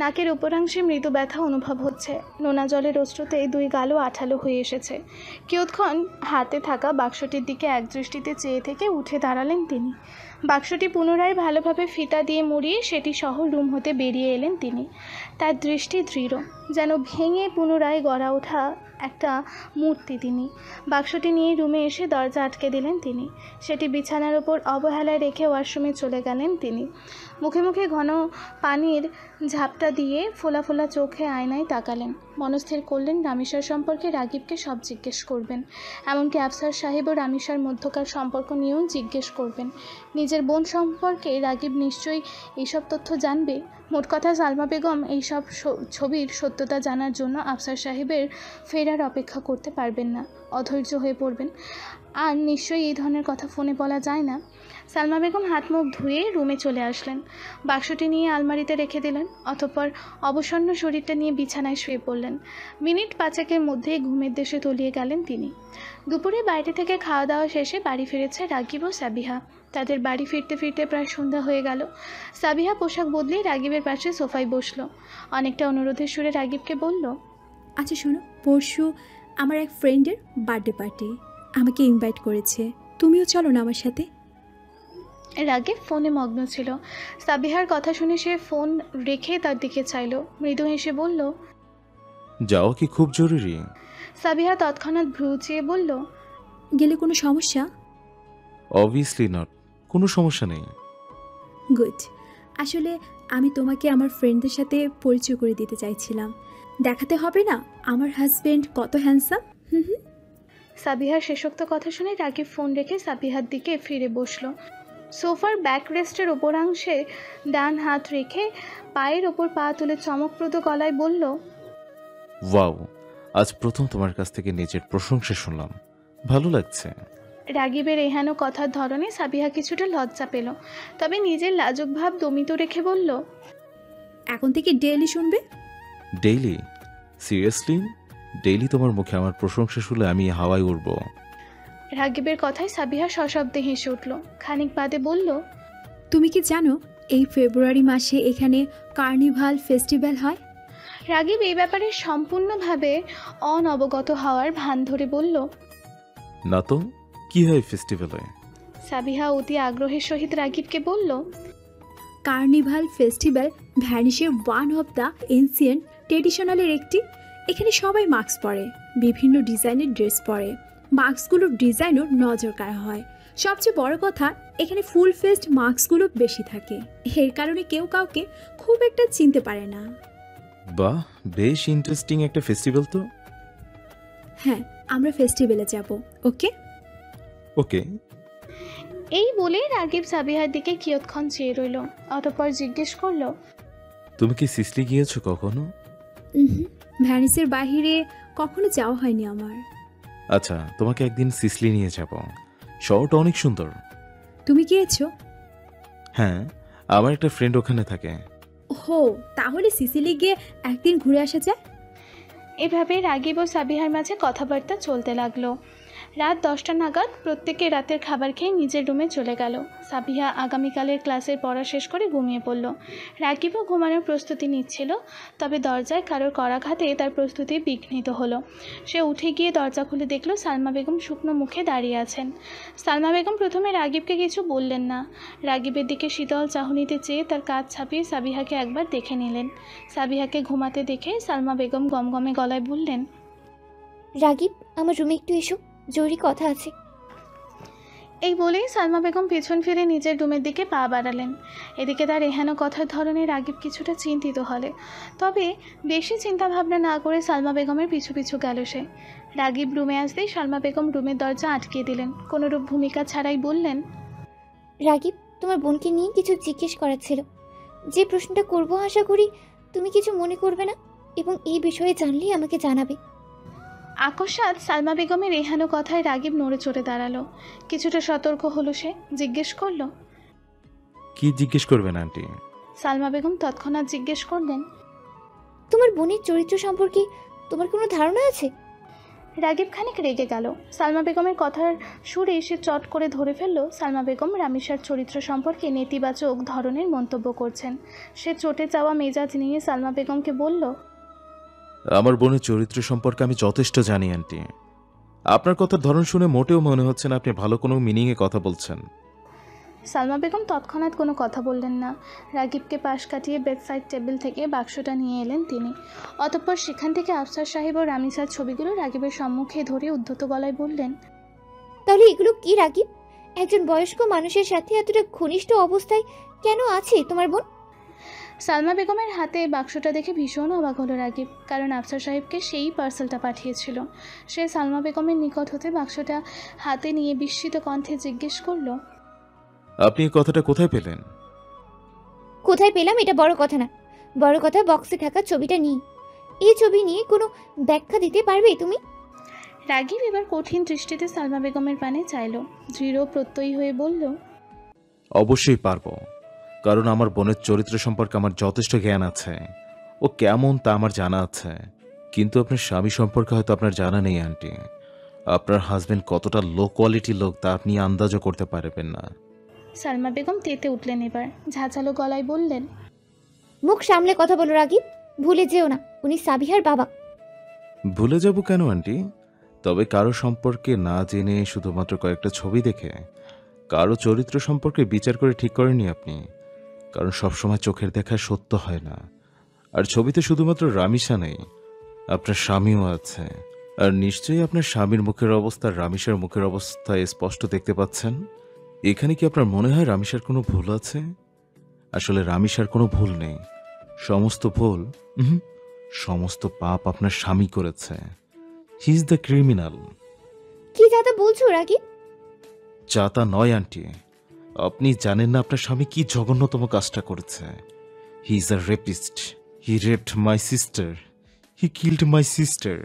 নাকের উপরাংশে মৃদু ব্যথা অনুভব হচ্ছে। নোনা জলের অশ্রুতে দুই গালও আঠালো হয়ে এসেছে। কিয়ৎক্ষণ হাতে থাকা বাক্সটির দিকে একদৃষ্টিতে চেয়ে থেকে উঠে দাঁড়ালেন তিনি। বাক্সটি পুনরায় ভালোভাবে ফিতা দিয়ে মুড়িয়ে সেটি সহ রুম হতে বেরিয়ে এলেন তিনি। তার দৃষ্টি দৃঢ়, যেন ভেঙে পুনরায় গড়া ওঠা একটা মূর্তি তিনি। বাক্সটি নিয়ে রুমে এসে দরজা আটকে দিলেন তিনি। সেটি বিছানার ওপর অবহেলায় রেখে ওয়াশরুমে চলে গেলেন তিনি। মুখে মুখে ঘন পানির ঝাপটা দিয়ে ফোলা ফোলা চোখে আয়নায় তাকালেন। মনস্থির করলেন রামিসার সম্পর্কে রাগিবকে সব জিজ্ঞেস করবেন। এমনকি আফসার সাহেব ও রামিসার মধ্যকার সম্পর্ক নিয়েও জিজ্ঞেস করবেন। নিজের বোন সম্পর্কে রাগিব নিশ্চয়ই এইসব তথ্য জানবে। মোট কথা সালমা বেগম এইসব ছবির সত্যতা জানার জন্য আফসার সাহেবের ফেরার অপেক্ষা করতে পারবেন না, অধৈর্য হয়ে পড়বেন। আর নিশ্চয়ই এই ধরনের কথা ফোনে বলা যায় না। সালমা বেগম হাত মুখ ধুয়ে রুমে চলে আসলেন। বাক্সটি নিয়ে আলমারিতে রেখে দিলেন। অতঃপর অবসন্ন শরীরটা নিয়ে বিছানায় শুয়ে পড়লেন। মিনিট 5-এর মধ্যেই ঘুমের দেশে তলিয়ে গেলেন তিনি। দুপুরে বাইরে থেকে খাওয়া দাওয়া শেষে বাড়ি ফিরেছে রাগিব ও সাবিহা। তাদের বাড়ি ফিরতে ফিরতে প্রায় সন্ধ্যা হয়ে গেল। সাবিহা পোশাক বদলে রাগিবের পাশে সোফায় বসলো। অনেকটা অনুরোধের সুরে রাগিবকে বলল, আচ্ছা শোনো, পরশু আমার এক ফ্রেন্ডের বার্থডে পার্টি, আমাকে ইনভাইট করেছে, তুমিও চলো না আমার সাথে। রাগিব ফোনে মগ্ন ছিল। সাবিহার কথা শুনে সে ফোন রেখে তার দিকে চাইল। মৃদু হেসে বলল, যাওয়া কি খুব জরুরি? সাবিহা তৎক্ষণাৎ ভ্রু চেয়ে বলল, গেলে কোনো সমস্যা? অবভিয়াসলি নট, কোনো সমস্যা নেই। গুড। আসলে আমি তোমাকে আমার ফ্রেন্ডদের সাথে পরিচয় করে দিতে চাইছিলাম। দেখাতে হবে না আমার হাজবেন্ড কত হ্যান্ডসাম। সাবিহার শেষোক্ত কথা শুনে রাগিব ফোন রেখে সাবিহার দিকে ফিরে বসলো। সোফার ব্যাক রেস্টের ওপরাংশে ডান হাত রেখে পায়ের ওপর পা তুলে চমকপ্রদ গলায় বলল, ওয়াও, আজ প্রথম তোমার কাছ থেকে নিজের প্রশংসা শুনলাম, ভালো লাগছে। রাগিবের এহেন কথার ধরনে সাবিহা কিছুটা লজ্জা পেল, তবে নিজের লাজুক ভাব দমিত রেখে বলল, এখন থেকে ডেইলি শুনবে। ডেইলি? সিরিয়াসলি? ডেইলি তোমার মুখে আমার প্রশংসা শুনলে আমি হাওয়ায় উড়ব। রাগিবের কথায় সাবিহা সশব্দে হেসে উঠল। খানিক বাদে বলল, তুমি কি জানো এই ফেব্রুয়ারি মাসে এখানে কার্নিভাল ফেস্টিভ্যাল হয়? রাগিব এই ব্যাপারে সম্পূর্ণভাবে অনবগত হওয়ার ভান ধরে বলল, না তো, কি হয় ফেস্টিভ্যালে? সাবিহা অতি আগ্রহের সহিত রাগিবকে বলল, কার্নিভাল ফেস্টিভ্যাল ভ্যানিসের ওয়ান অফ দ্য এনসিয়েন্ট ট্রেডিশনালের একটি। এখানে সবাই মাস্ক পরে, বিভিন্ন ডিজাইনের ড্রেস পরে, মাস্কগুলোর ডিজাইনও নজর কাড়া হয়। সবচেয়ে বড় কথা, এখানে ফুল ফেসড মাস্কগুলো বেশি থাকে। এর কারণে কেউ কাউকে খুব একটা চিনতে পারে না। বাহ, বেশ ইন্টারেস্টিং একটা ফেস্টিভ্যাল তো। হ্যাঁ, আমরা ফেস্টিভ্যালে যাব। ওকে ওকে। এই বলে রাগিব সাবিহার দিকে কিয়ৎক্ষণ চেয়ে রইল। অতঃপর জিজ্ঞেস করল, তুমি কি সিসলি গিয়েছো কখনো? ভ্যানিসের বাইরে কখনো যাওয়া হয়নি আমার। আচ্ছা, তোমাকে একদিন সিসলি নিয়ে যাব। শহরটা অনেক সুন্দর। তুমি গিয়েছো? হ্যাঁ, আমার একটা ফ্রেন্ড ওখানে থাকে। হো, তাহলে সিসিলি গিয়ে একদিন ঘুরে আসা যায়। এভাবে রাগিব ও সাবিহার মাঝে কথাবার্তা চলতে লাগলো। রাত 10টা নাগাদ প্রত্যেকে রাতের খাবার খেয়ে নিজের রুমে চলে গেল। সাবিহা আগামীকালের ক্লাসের পড়া শেষ করে ঘুমিয়ে পড়ল। রাগিবও ঘুমানোর প্রস্তুতি নিচ্ছিল, তবে দরজায় কারোর করাঘাতে তার প্রস্তুতি বিঘ্নিত হলো। সে উঠে গিয়ে দরজা খুলে দেখল সালমা বেগম শুকনো মুখে দাঁড়িয়ে আছেন। সালমা বেগম প্রথমে রাগিবকে কিছু বললেন না। রাগিবের দিকে শীতল চাহনিতে চেয়ে তার কাজ ছাপিয়ে সাবিহাকে একবার দেখে নিলেন। সাবিহাকে ঘুমাতে দেখে সালমা বেগম গমগমে গলায় বললেন, রাগিব, আমার রুমে একটু এসো, জরুরি কথা আছে। এই বলেই সালমা বেগম পেছন ফিরে নিজের রুমের দিকে পা বাড়ালেন। এদিকে তার এহেন কথার ধরনে রাগিব কিছুটা চিন্তিত হলে, তবে বেশি চিন্তা ভাবনা না করে সালমা বেগমের পিছু পিছু গেল সে। রাগিব রুমে আসতেই সালমা বেগম রুমের দরজা আটকে দিলেন। কোনোরূপ ভূমিকা ছাড়াই বললেন, রাগিব, তোমার বোনকে নিয়ে কিছু জিজ্ঞেস করার ছিল। যে প্রশ্নটা করব আশা করি তুমি কিছু মনে করবে না, এবং এই বিষয়ে জানলেই আমাকে জানাবে। আকস্মাৎ সালমা বেগমের এহেন কথায় রাগিব নড়ে চড়ে দাঁড়ালো। কিছুটা সতর্ক হলো সে। জিজ্ঞেস করল, কি জিজ্ঞেস করবেন আন্টি? সালমা বেগম তৎক্ষণাৎ জিজ্ঞেস করলেন, তোমার বোনের চরিত্র সম্পর্কে তোমার কোনো ধারণা আছে? রাগিব খানিক রেগে গেল। সালমা বেগমের কথার সুরে সে চট করে ধরে ফেলল সালমা বেগম রামিসার চরিত্র সম্পর্কে নেতিবাচক ধরনের মন্তব্য করছেন। সে চটে যাওয়া মেজাজ নিয়ে সালমা বেগমকে বলল, আমার বোনের চরিত্র সম্পর্কে আমি যথেষ্ট জানি আন্টি। আপনার কথার ধরন শুনে মোটেও মনে হচ্ছে না আপনি ভালো কোনো মিনিংয়ে কথা বলছেন। সালমা বেগম তৎক্ষণাৎ কোনো কথা বললেন না। রাগিবকে পাশ কাটিয়ে বেডসাইড টেবিল থেকে বাক্সটা নিয়ে এলেন তিনি। অতঃপর সেখান থেকে আফসার সাহেব ও রামিসার ছবিগুলো রাগিবের সম্মুখে ধরে উদ্ধত গলায় বললেন, তাহলে এগুলো কি রাগিব? একজন বয়স্ক মানুষের সাথে এতটা ঘনিষ্ঠ অবস্থায় কেন আছে তোমার বোন? সালমা বেগমের হাতে বাক্সটা দেখে ভীষণ অবাক হলো রাগিব, কারণ আফসার সাহেবকে সেই পার্সেলটা পাঠিয়েছিল। সে সালমা বেগমের নিকট হতে বাক্সটা হাতে নিয়ে বিস্মিত কণ্ঠে জিজ্ঞেস করল, আপনি এই কথাটা কোথায় পেলেন? কোথায় পেলাম এটা বড় কথা না, বড় কথা বক্সে থাকা ছবিটা নিয়ে। এই ছবি নিয়ে কোনো ব্যাখ্যা দিতে পারবে তুমি? রাগিব এবার কঠিন দৃষ্টিতে সালমা বেগমের পানে চাইল। দৃঢ় প্রত্যয়ী হয়ে বলল, অবশ্যই পারবো, কারণ আমার বোনের চরিত্র সম্পর্কে আমার যথেষ্ট জ্ঞান আছে। ও কেমন তা আমার জানা আছে। কিন্তু আপনার স্বামী সম্পর্কে হয়তো আপনার জানা নেই আন্টি। আপনার হাজবেন্ড কতটা লো কোয়ালিটির লোক তা আপনি আন্দাজও করতে পারবেন না। সালমা বেগম তেতে উঠলেন। এবার ঝাঁঝালো গলায় বললেন, মুখ সামলে কথা বলো রাগিব, ভুলে যেও না উনি সাবিহার বাবা। ভুলে যাব কেন আন্টি? তবে কারো সম্পর্কে না জেনে শুধুমাত্র কয়েকটা ছবি দেখে কারো চরিত্র সম্পর্কে বিচার করে ঠিক করেননি আপনি। কারণ সবসময় চোখের দেখা সত্য হয় না। আর ছবিতে শুধুমাত্র রামিসা নেই, আপনার স্বামীও আছে। আর নিশ্চয়ই আপনার স্বামীর মুখের অবস্থা রামিসার মুখের অবস্থায় স্পষ্ট দেখতে পাচ্ছেন। এখানে কি আপনার মনে হয় রামিসার কোনো ভুল আছে? আসলে রামিসার কোনো ভুল নেই। সমস্ত ভুল, সমস্ত পাপ আপনার স্বামী করেছে। He is the criminal. কি যাতা বলছো রাগিব? চাতা নয় আন্টি, আপনি জানেন না আপনার স্বামী কি জঘন্যতম কাজটা করেছে। He is a rapist. He raped my sister. He killed my sister.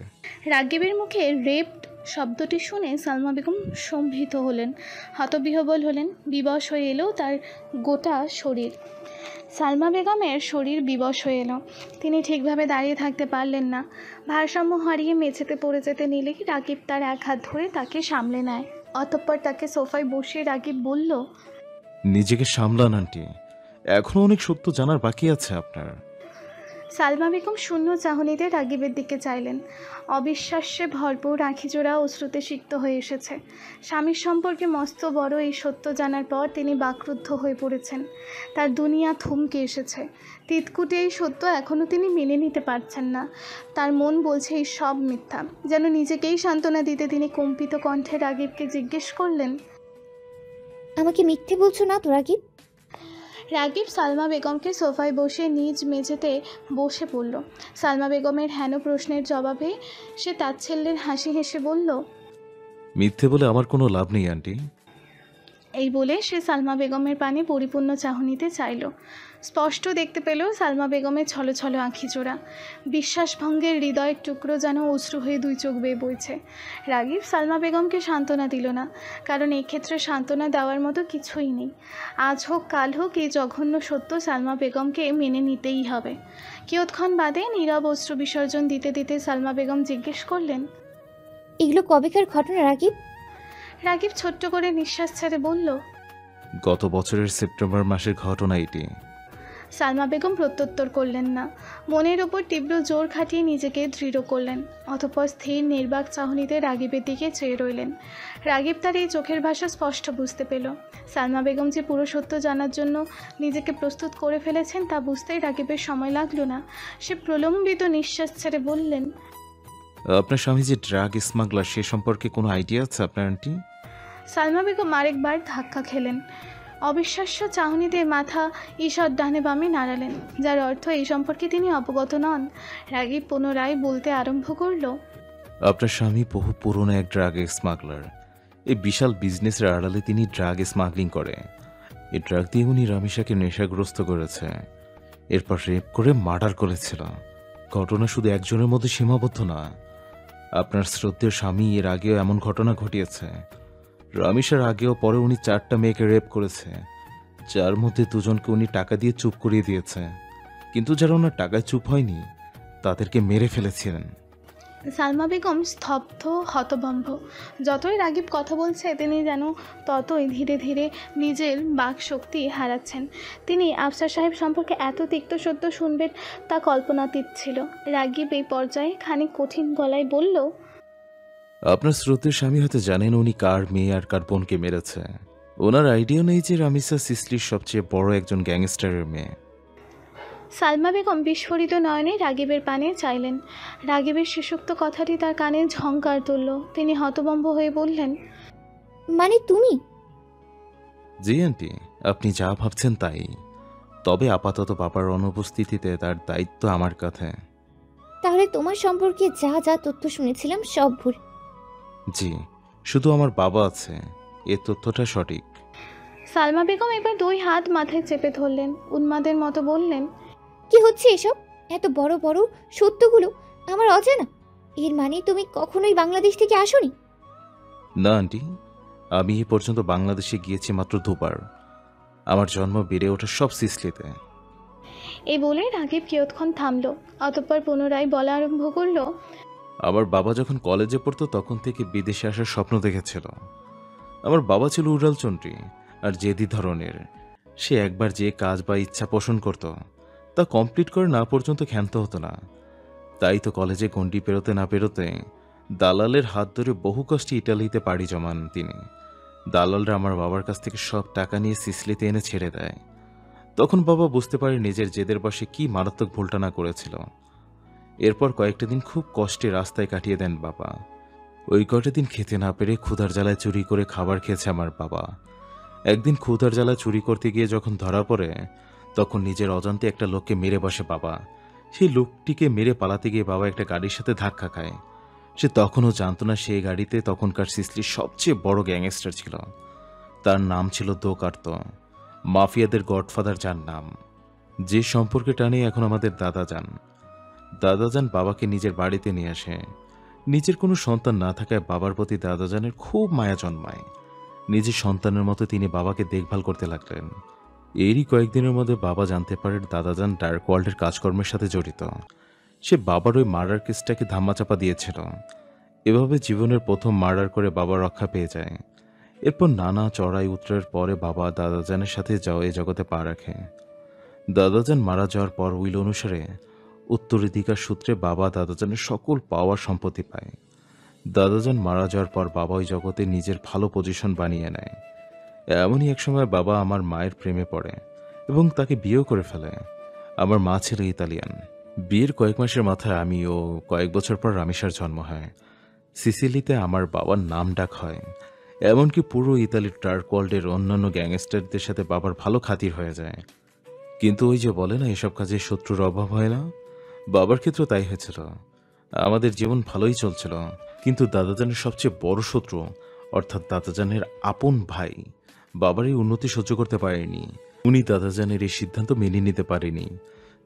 রাগিবের মুখে রেপড শব্দটি শুনে সালমা বেগম সম্ভ্রিত হলেন, হতবিহ্বল হলেন। বিবশ হয়ে এলো তার গোটা শরীর। সালমা বেগমের শরীর বিবশ হয়ে এলো। তিনি ঠিকভাবে দাঁড়িয়ে থাকতে পারলেন না। ভারসাম্য হারিয়ে মেঝেতে পড়ে যেতে নিলেই রাগিব তার এক হাত ধরে তাকে সামলে নেয়। অতঃপর তাকে সোফায় বসিয়ে রাগিব বলল, নিজেকে সামলান আন্টি, এখনো অনেক সত্য জানার বাকি আছে আপনার। সালমা বেগম শূন্য চাহনিতে রাগিবের দিকে চাইলেন। অবিশ্বাস্যে ভরপুর আঁখিজোড়া অশ্রুতে সিক্ত হয়ে এসেছে। স্বামীর সম্পর্কে মস্ত বড় এই সত্য জানার পর তিনি বাকরুদ্ধ হয়ে পড়েছেন। তার দুনিয়া থমকে এসেছে। তিতকুটে এই সত্য এখনও তিনি মেনে নিতে পারছেন না। তার মন বলছে এই সব মিথ্যা। যেন নিজেকেই সান্ত্বনা দিতে তিনি কম্পিত কণ্ঠে রাগিবকে জিজ্ঞেস করলেন, আমাকে মিথ্যে বলছো না তো রাগিব? রাগিব সালমা বেগমকে সোফায় বসে নিজ মেঝেতে বসে পড়ল। সালমা বেগমের হেন প্রশ্নের জবাবে সে তাচ্ছিল্যের হাসি হেসে বলল, মিথ্যে বলে আমার কোনো লাভ নেই আন্টি। এই বলে সে সালমা বেগমের পানে পরিপূর্ণ চাহনিতে চাইল। স্পষ্ট দেখতে পেল সালমা বেগমের ছলছল আঁখিজোড়া। বিশ্বাসভঙ্গের হৃদয়ের টুকরো যেন অশ্রু হয়ে দুই চোখ বেয়ে বইছে। রাগিব সালমা বেগমকে সান্ত্বনা দিল না, কারণ এক্ষেত্রে সান্ত্বনা দেওয়ার মতো কিছুই নেই। আজ হোক কাল হোক এই জঘন্য সত্য সালমা বেগমকে মেনে নিতেই হবে। কিয়ৎক্ষণ বাদে নীরব অশ্রু বিসর্জন দিতে দিতে সালমা বেগম জিজ্ঞেস করলেন, এগুলো কবেকার ঘটনা রাগিব? রাগিব ছোট্ট করে নিঃশ্বাস ছেড়ে বলল, গত বছরের সেপ্টেম্বর মাসের ঘটনা এটি। সালমা বেগম প্রত্যুত্তর করলেন না। মনের ওপর তীব্র জোর খাটিয়ে নিজেকে দৃঢ় করলেন। অতঃপর স্থির নির্বাক চাহনিতে রাগিবের দিকে চেয়ে রইলেন। রাগিব তার এই চোখের ভাষা স্পষ্ট বুঝতে পেল। সালমা বেগম যে পুরো সত্য জানার জন্য নিজেকে প্রস্তুত করে ফেলেছেন তা বুঝতেই রাগিবের সময় লাগলো না। সে প্রলম্বিত নিঃশ্বাস ছেড়ে বললেন, আপনার স্বামী যে ড্রাগ স্মাগলার সে সম্পর্কে কোনো আইডিয়া আছে আপনার আন্টি? সালমা বেগম আরেকবার ধাক্কা খেলেন। অবিশ্বাস্য চাহনিতে মাথা ঈষৎ ডানে বামে নাড়ালেন, যার অর্থ এই সম্পর্কে তিনি অবগত নন। রাগিব পুনরায় বলতে আরম্ভ করল, আপনার স্বামী বহু পুরনো এক ড্রাগ স্মাগলার। এই বিশাল বিজনেসের আড়ালে তিনি ড্রাগ স্মাগলিং করে। এই ড্রাগ দিয়ে উনি রামিসাকে নেশাগ্রস্ত করেছে, এরপর রেপ করে মার্ডার করেছিল। ঘটনা শুধু একজনের মধ্যে সীমাবদ্ধ না। আপনার শ্রদ্ধেয় স্বামী এর আগেও এমন ঘটনা ঘটিয়েছে। রামিসার আগেও পরে উনি 4টা মেয়েকে রেপ করেছে, যার মধ্যে 2জনকে উনি টাকা দিয়ে চুপ করিয়ে দিয়েছে। কিন্তু যারা ওনার টাকায় চুপ হয়নি তাদেরকে মেরে ফেলেছিলেন। সালমা বেগম স্তব্ধ, হতভম্ব। যতই রাগিব কথা বলছে তিনি যেন ততই ধীরে ধীরে নিজের বাক শক্তি হারাচ্ছেন। তিনি আফসার সাহেব সম্পর্কে এত তিক্ত সত্য শুনবেন তা কল্পনাতীত ছিল। রাগিব এই পর্যায়ে খানিক কঠিন গলায় বলল, আপনার শ্রদ্ধেয় স্বামী হয়তো জানেন উনি কার মেয়ে আর কার বোনকে মেরেছে। ওনার আইডিয়া নেই যে রামিসা সিসলির সবচেয়ে বড় একজন গ্যাংস্টারের মেয়ে। সালমা বেগম বিস্ফোরিত নয়নে রাগিবের পানে চাইলেন। রাগিবের শেষোক্ত কথাটি তার কানে ঝংকার তুলল। তিনি হতভম্ব হয়ে বললেন, মানে তুমি? জি আন্টি, আপনি যা ভাবছেন তাই। তবে আপাতত বাবার অনুপস্থিতিতে তার দায়িত্ব আমার কাছে। তাহলে তোমার সম্পর্কে যা যা তথ্য শুনেছিলাম সব ভুল। জি, শুধু আমার বাবা আছে, এ তথ্যটা সঠিক। সালমা বেগম এবার দুই হাত মাথায় চেপে ধরলেন, উন্মাদের মতো বললেন, কি হচ্ছে এসব? এত বড় বড় সত্যগুলো আমার অজানা। এর মানে তুমি কখনোই বাংলাদেশ থেকে আসোনি? না আন্টি, আমি এ পর্যন্ত বাংলাদেশে গিয়েছি মাত্র দুবার। আমার জন্ম বেড়ে ওঠা সব সিসলিতে। এই বলে রাগিব কিয়ৎক্ষণ থামল, অতঃপর পুনরায় বলা আরম্ভ করল, আমার বাবা যখন কলেজে পড়তো তখন থেকে বিদেশে আসার স্বপ্ন দেখেছিল। আমার বাবা ছিল উড়ালচন্ডী আর জেদি ধরনের। সে একবার যে কাজ বা ইচ্ছা পোষণ করত তা কমপ্লিট করে না পর্যন্ত ক্ষান্ত হতো না। তাই তো কলেজে গণ্ডি পেরোতে না পেরোতে দালালের হাত ধরে বহু কষ্টে ইটালিতে পাড়ি জমান তিনি। দালালরা আমার বাবার কাছ থেকে সব টাকা নিয়ে সিসলিতে এনে ছেড়ে দেয়। তখন বাবা বুঝতে পারে নিজের জেদের বশে কি মারাত্মক ভুলটা না করেছিল। এরপর কয়েকটা দিন খুব কষ্টে রাস্তায় কাটিয়ে দেন বাবা। ওই কয়টা দিন খেতে না পেরে ক্ষুধার জ্বালায় চুরি করে খাবার খেয়েছে আমার বাবা। একদিন ক্ষুধার জ্বালা চুরি করতে গিয়ে যখন ধরা পড়ে তখন নিজের অজান্তে একটা লোককে মেরে বসে বাবা। সেই লোকটিকে মেরে পালাতে গিয়ে বাবা একটা গাড়ির সাথে ধাক্কা খায়। সে তখনও জানতো না সেই গাড়িতে তখনকার সিসলির সবচেয়ে বড় গ্যাংস্টার ছিল। তার নাম ছিল দোকার্ত, মাফিয়াদের গডফাদার যার নাম। যে সম্পর্কে টানে এখন আমাদের দাদাজান বাবাকে নিজের বাড়িতে নিয়ে আসে। নিজের কোনো সন্তান না থাকায় বাবার প্রতি দাদাজানের খুব মায়া জন্মায়। নিজের সন্তানের মতো তিনি বাবাকে দেখভাল করতে লাগলেন। এরই কয়েকদিনের মধ্যে বাবা জানতে পারে দাদাজান ডার্ক ওয়ার্ল্ডের কাজকর্মের সাথে জড়িত। সে বাবার ওই মার্ডার কেসটাকে ধামাচাপা দিয়েছিল। এভাবে জীবনের প্রথম মার্ডার করে বাবা রক্ষা পেয়ে যায়। এরপর নানা চড়াই উতরার পরে বাবা দাদাজানের সাথে এ জগতে পা রাখে। দাদাজান মারা যাওয়ার পর উইল অনুসারে উত্তরাধিকার সূত্রে বাবা দাদাজানের সকল পাওয়ার সম্পত্তি পায়। দাদাজান মারা যাওয়ার পর বাবা ওই জগতে নিজের ভালো পজিশন বানিয়ে নেয়। এমনই এক সময় বাবা আমার মায়ের প্রেমে পড়ে এবং তাকে বিয়েও করে ফেলে। আমার মা ছিল ইতালিয়ান। বিয়ের কয়েক মাসের মাথায় আমি ও কয়েক বছর পর রামিসার জন্ম হয়। সিসিলিতে আমার বাবার নাম ডাক হয়। এমনকি পুরো ইতালির ডার্ক ওয়ার্ল্ডের অন্যান্য গ্যাংস্টারদের সাথে বাবার ভালো খাতির হয়ে যায়। কিন্তু ওই যে বলে না, এসব কাজে শত্রুর অভাব হয় না, বাবার ক্ষেত্রে তাই হয়েছিল। আমাদের জীবন ভালোই চলছিল, কিন্তু দাদাজানের সবচেয়ে বড় শত্রু অর্থাৎ দাদাজানের আপন ভাই বাবার এই উন্নতি সহ্য করতে পারেনি। উনি দাদাজানের এই সিদ্ধান্ত মেনে নিতে পারেনি।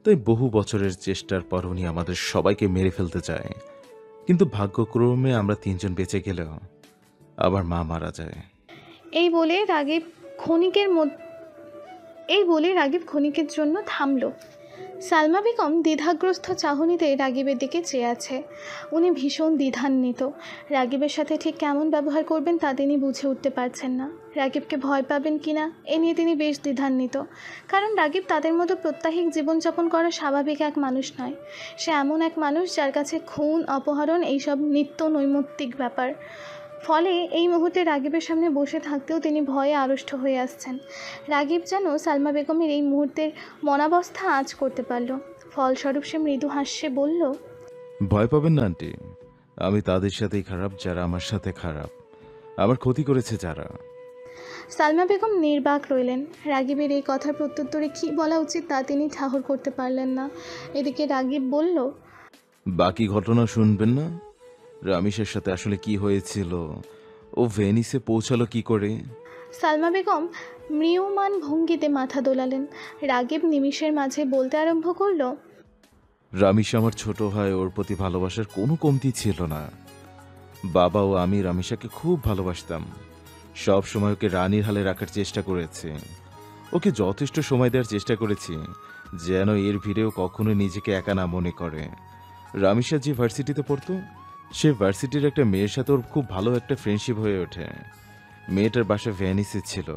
তাই বহু বছরের চেষ্টার পর উনি আমাদের সবাইকে মেরে ফেলতে চায়। কিন্তু ভাগ্যক্রমে আমরা তিনজন বেঁচে গেলেও আবার মা মারা যায়। এই বলে রাগিব ক্ষণিকের জন্য থামল। সালমা বেগম দ্বিধাগ্রস্ত চাহনিতে রাগিবের দিকে চেয়ে আছে। উনি ভীষণ দ্বিধান্বিত। রাগিবের সাথে ঠিক কেমন ব্যবহার করবেন তা তিনি বুঝে উঠতে পারছেন না। রাগিবকে ভয় পাবেন কিনা এ নিয়ে তিনি বেশ দ্বিধান্বিত। কারণ রাগিব তাদের মতো প্রত্যাহিক জীবনযাপন করা স্বাভাবিক এক মানুষ নয়। সে এমন এক মানুষ যার কাছে খুন, অপহরণ এইসব নিত্য নৈমিত্তিক ব্যাপার। ফলে এই মুহূর্তে রাগিবের সামনে বসে থাকতেও তিনি ভয়ে আড়ষ্ট হয়ে আসছেন। রাগিব যেন সালমা বেগমের এই মুহূর্তের মনাবস্থা আঁচ করতে পারল। ফলস্বরূপ সে মৃদু হাস্যে বলল, ভয় পাবেন না আন্টি, আমি তাদের সাথেই খারাপ যারা আমার সাথে খারাপ, আমার ক্ষতি করেছে যারা। সালমা বেগম নির্বাক রইলেন। রাগিবের এই কথার প্রত্যুত্তরে কী বলা উচিত তা তিনি ঠাহর করতে পারলেন না। এদিকে রাগিব বলল, বাকি ঘটনা শুনবেন না? রামিসের সাথে আসলে কি হয়েছিল, ও ভেনিসে পৌঁছালো কি করে? সালমা বেগম ম্রিয়মাণ ভঙ্গিতে মাথা দোলালেন। রাগিব নিমিষের মাঝে বলতে আরম্ভ করল, রামিসা আমার ছোট হয়, ওর প্রতি ভালোবাসার কোনো কমতি ছিল না। বাবা ও আমি রামিসাকে খুব ভালোবাসতাম। সব সময় ওকে রানীর হালে রাখার চেষ্টা করেছি। ওকে যথেষ্ট সময় দেওয়ার চেষ্টা করেছি যেন এর ভিড়েও কখনো নিজেকে একা না মনে করে। রামিসা যে ভার্সিটিতে পড়তো সে ভার্সিটির একটা মেয়ের সাথে ওর খুব ভালো একটা ফ্রেন্ডশিপ হয়ে ওঠে। মেয়েটার বাসা ভেনিসে ছিল,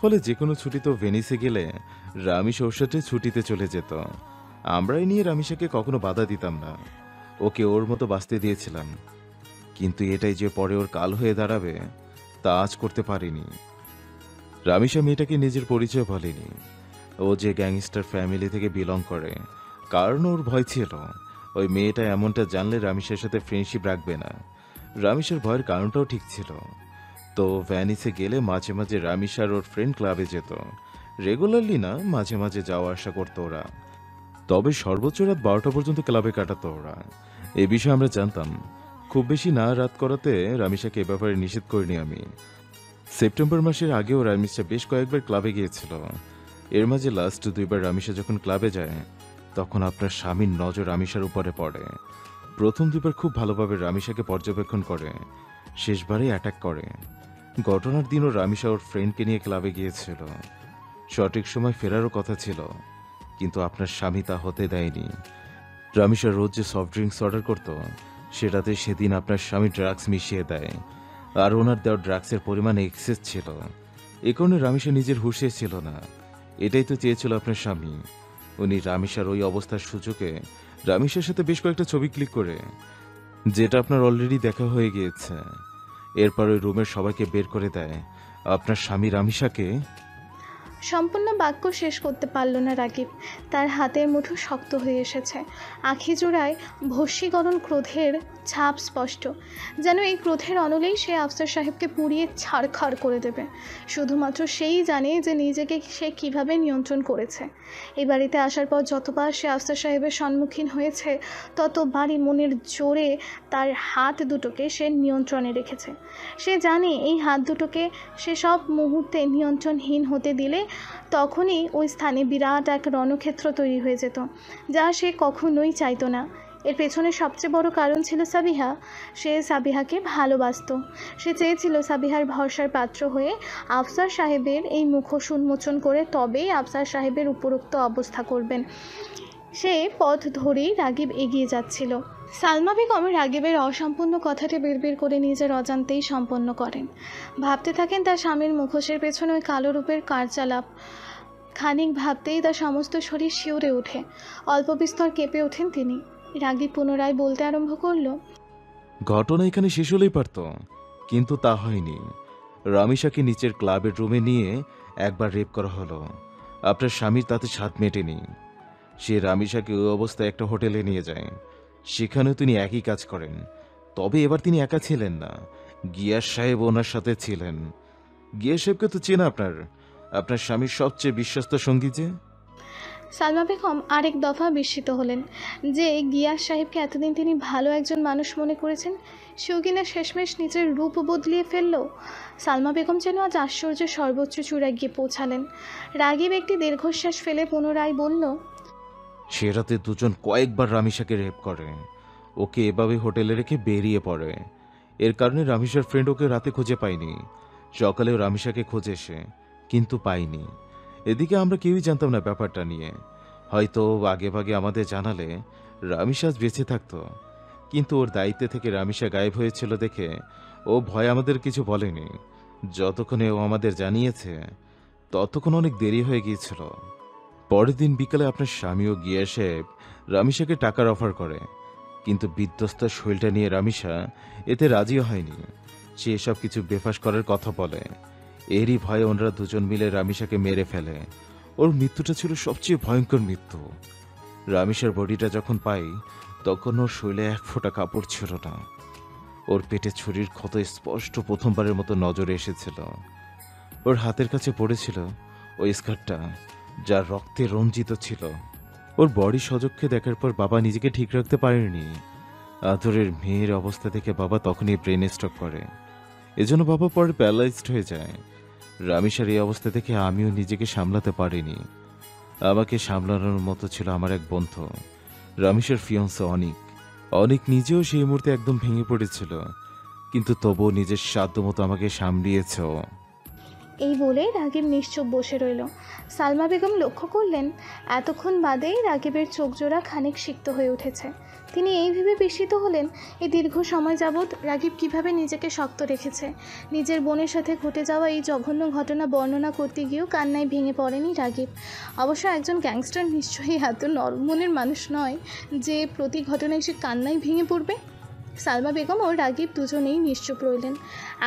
ফলে যে কোনো ছুটিতেও ভেনিসে গেলে রামিসা ওর সাথে ছুটিতে চলে যেত। আমরাই নিয়ে রামিসাকে কখনো বাধা দিতাম না, ওকে ওর মতো বাঁচতে দিয়েছিলাম। কিন্তু এটাই যে পরে ওর কাল হয়ে দাঁড়াবে তা আজ করতে পারিনি। রামিসা মেয়েটাকে নিজের পরিচয় বলেনি, ও যে গ্যাংস্টার ফ্যামিলি থেকে বিলং করে, কারণ ওর ভয় ছিল ওই মেয়েটা এমনটা জানলে রামিসার সাথে ফ্রেন্ডশিপ রাখবে না। রামিসার ভয়ের কারণটাও ঠিক ছিল। তো ভ্যানিসে গেলে মাঝে মাঝে রামিসার ওর ফ্রেন্ড ক্লাবে যেত, রেগুলারলি না, মাঝে মাঝে যাওয়া আসা করতো ওরা। তবে সর্বোচ্চ রাত 12টা পর্যন্ত ক্লাবে কাটাতো ওরা। এ বিষয়ে আমরা জানতাম। খুব বেশি না রাত করাতে রামিসাকে এ ব্যাপারে নিষেধ করিনি আমি। সেপ্টেম্বর মাসের আগেও রামিসা বেশ কয়েকবার ক্লাবে গিয়েছিল। এর মাঝে লাস্ট 2বার রামিসা যখন ক্লাবে যায় তখন আপনার স্বামীর নজর রামিসার উপরে পড়ে। প্রথম 2বার খুব ভালোভাবে রামিসাকে পর্যবেক্ষণ করে, শেষবারে অ্যাটাক করে। ঘটনার দিনও রামিসা ওর ফ্রেন্ডকে নিয়ে ক্লাবে গিয়েছিল। সঠিক সময় ফেরারও কথা ছিল, কিন্তু আপনার স্বামী তা হতে দেয়নি। রামিসা রোজ যে সফট ড্রিঙ্কস অর্ডার করত সেটাতে সেদিন আপনার স্বামী ড্রাগস মিশিয়ে দেয়, আর ওনার দেওয়া ড্রাগসের পরিমাণ এক্সেস ছিল। এ কারণে রামিসা নিজের হুঁশে ছিল না। এটাই তো চেয়েছিল আপনার স্বামী। উনি রামিসার ওই অবস্থার সুযোগে রামিসার সাথে বেশ কয়েকটা ছবি ক্লিক করে, যেটা আপনার অলরেডি দেখা হয়ে গিয়েছে। এরপর ওই রুমের সবাইকে বের করে দেয়। আপনার স্বামী রামিসাকে সম্পূর্ণ বাক্য শেষ করতে পারল না রাগিব। তার হাতের মুঠো শক্ত হয়ে এসেছে, আখি জোড়ায় ভস্মীকরণ ক্রোধের ছাপ স্পষ্ট। যেন এই ক্রোধের অনলেই সে আফসার সাহেবকে পুড়িয়ে ছাড়খাড় করে দেবে। শুধুমাত্র সেই জানে যে নিজেকে সে কিভাবে নিয়ন্ত্রণ করেছে। এই বাড়িতে আসার পর যতবার সে আফসার সাহেবের সম্মুখীন হয়েছে ততবারই মনের জোরে তার হাত দুটোকে সে নিয়ন্ত্রণে রেখেছে। সে জানে এই হাত দুটোকে সে সব মুহূর্তে নিয়ন্ত্রণহীন হতে দিলে তখনই ওই স্থানে বিরাট এক রণক্ষেত্র তৈরি হয়ে যেত, যা সে কখনোই চাইতো না। এর পেছনে সবচেয়ে বড় কারণ ছিল সাবিহা। সে সাবিহাকে ভালোবাসতো। সে চেয়েছিল সাবিহার ভরসার পাত্র হয়ে আফসার সাহেবের এই মুখোশ উন্মোচন করে তবেই আফসার সাহেবের উপরোক্ত অবস্থা করবেন। সে পথ ধরেই রাগিব এগিয়ে যাচ্ছিল। সালমা বেগম রাগিবের অসম্পূর্ণ কথাটি বিড়বিড় করে নিজের অজান্তেই সম্পন্ন করেন। ভাবতে থাকেন তার স্বামীর মুখোশের পেছনে ওই কালো রূপের কার্যালাপ। খানিক ভাবতেই তার সমস্ত শরীর শিউরে ওঠে, অল্প বিস্তর কেঁপে ওঠেন তিনি। রাগিব পুনরায় বলতে আরম্ভ করল, ঘটনা এখানে শেষ হলেই পারত, কিন্তু তা হয়নি। রামিসাকে নিচের ক্লাবের রুমে নিয়ে একবার রেপ করা হলো। আপনার স্বামীর তাতে স্বাদ মেটেনি। সে রামিসাকে ওই অবস্থায় একটা হোটেলে নিয়ে যায়। সেখানেও তিনি একই কাজ করেন। তবে এবার তিনি একা ছিলেন না, গিয়াস সাহেব ওনার সাথে ছিলেন। গিয়াস সাহেবকে তো চেনা আপনার স্বামীর সবচেয়ে বিশ্বস্ত সঙ্গী যে। সালমা বেগম আরেক দফা বিস্মিত হলেন যে গিয়াস সাহেবকে এতদিন তিনি ভালো একজন মানুষ মনে করেছেন, সেও কিনা শেষমেশ নিজের রূপ বদলিয়ে ফেলল। সালমা বেগম যেন আজ আশ্চর্যের সর্বোচ্চ চূড়ায় গিয়ে পৌঁছালেন। রাগিব একটি দীর্ঘশ্বাস ফেলে পুনরায় বলল, সে রাতে দুজন কয়েকবার রামিসাকে রেপ করে, ওকে এভাবে হোটেলে রেখে বেরিয়ে পড়ে। এর কারণে রামিসার ফ্রেন্ড ওকে রাতে খুঁজে পায়নি। সকালেও রামিসাকে খোঁজে সে, কিন্তু পায়নি। এদিকে আমরা কেউই জানতাম না ব্যাপারটা নিয়ে। হয়তো আগে ভাগে আমাদের জানালে রামিসা আজ বেঁচে থাকতো, কিন্তু ওর দায়িত্বে থেকে রামিসা গায়েব হয়েছিল দেখে ও ভয় আমাদের কিছু বলেনি। যতক্ষণে ও আমাদের জানিয়েছে ততক্ষণ অনেক দেরি হয়ে গিয়েছিল। পরের দিন বিকালে আপনার স্বামী ও গিয়া সাহেব রামিসাকে টাকার অফার করে, কিন্তু বিধ্বস্ত শরীরটা নিয়ে রামিসা এতে রাজিও হয়নি। সে এসব কিছু বেফাস করার কথা বলে। এরই ভয়ে ওনারা দুজন মিলে রামিসাকে মেরে ফেলে। ওর মৃত্যুটা ছিল সবচেয়ে ভয়ঙ্কর মৃত্যু। রামিসার বডিটা যখন পাই তখন ওর শরীরে এক ফোঁটা কাপড় ছিল না। ওর পেটে ছুরির ক্ষত স্পষ্ট প্রথমবারের মতো নজরে এসেছিল। ওর হাতের কাছে পড়েছিল ওই স্কার্টটা, যা রক্তে রঞ্জিত ছিল। ওর বডি সযক্ষে দেখার পর বাবা নিজেকে ঠিক রাখতে পারেনি। আদরের মেয়ের অবস্থা দেখে বাবা তখনই ব্রেন স্ট্রোক করে। এজন্য বাবা পরে প্যারালাইজড হয়ে যায়। রামিসার এই অবস্থা দেখে আমিও নিজেকে সামলাতে পারিনি। আমাকে সামলানোর মতো ছিল আমার এক বন্ধু, রামিসার ফিয়ন্সে অনিক নিজেও সেই মুহূর্তে একদম ভেঙে পড়েছিল, কিন্তু তবুও নিজের সাধ্য মতো আমাকে সামলিয়েছে। এই বলে রাগিব নিশ্চুপ বসে রইল। সালমা বেগম লক্ষ্য করলেন এতক্ষণ বাদেই রাগিবের চোখজোড়া খানিক সিক্ত হয়ে উঠেছে। তিনি এই ভেবে বিস্মিত হলেন এই দীর্ঘ সময় যাবৎ রাগিব কিভাবে নিজেকে শক্ত রেখেছে। নিজের বোনের সাথে ঘটে যাওয়া এই জঘন্য ঘটনা বর্ণনা করতে গিয়েও কান্নায় ভেঙে পড়েনি রাগিব। অবশ্য একজন গ্যাংস্টার নিশ্চয়ই এত নরম মনের মানুষ নয় যে প্রতি ঘটনায় সে কান্নায় ভেঙে পড়বে। সালমা বেগম ও রাগিব দুজনেই নিশ্চুপ রইলেন।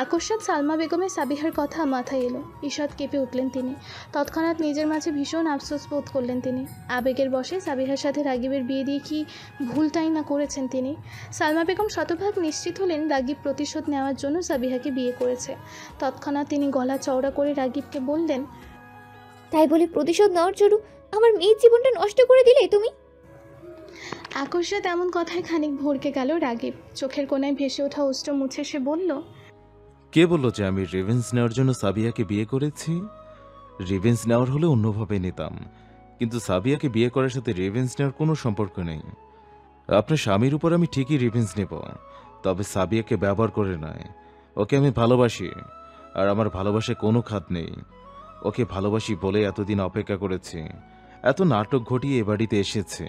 আকস্মাৎ সালমা বেগমের সাবিহার কথা মাথায় এলো। ঈষৎ কেঁপে উঠলেন তিনি। তৎক্ষণাৎ নিজের মাঝে ভীষণ আফসোস বোধ করলেন তিনি। আবেগের বশে সাবিহার সাথে রাগিবের বিয়ে দিয়ে কি ভুলটাই না করেছেন তিনি। সালমা বেগম শতভাগ নিশ্চিত হলেন রাগিব প্রতিশোধ নেওয়ার জন্য সাবিহাকে বিয়ে করেছে। তৎক্ষণাৎ তিনি গলা চওড়া করে রাগিবকে বললেন, তাই বলে প্রতিশোধ নেওয়ার জন্য আমার মেয়ের জীবনটা নষ্ট করে দিলে তুমি? আকস্মাৎ এমন কথায় খানিক ভরকে গেল রাগিব। চোখের কোণায় ভেসে ওঠা অশ্রু মুছে সে বলল, কে বলল যে আমি রিভেঞ্জ নেওয়ার জন্য সাবিয়াকে বিয়ে করেছি? রিভেঞ্জ নেওয়ার হলে অন্যভাবে নিতাম, কিন্তু সাবিয়াকে বিয়ে করার সাথে রিভেঞ্জ নেওয়ার কোনো সম্পর্ক নেই। আপনার স্বামীর উপর আমি ঠিকই রিভেঞ্জ নেব, তবে সাবিয়াকে ব্যবহার করে নয়। ওকে আমি ভালোবাসি, আর আমার ভালোবাসায় কোনো খাত নেই। ওকে ভালোবাসি বলে এতদিন অপেক্ষা করেছি, এত নাটক ঘটিয়ে এ বাড়িতে এসেছে।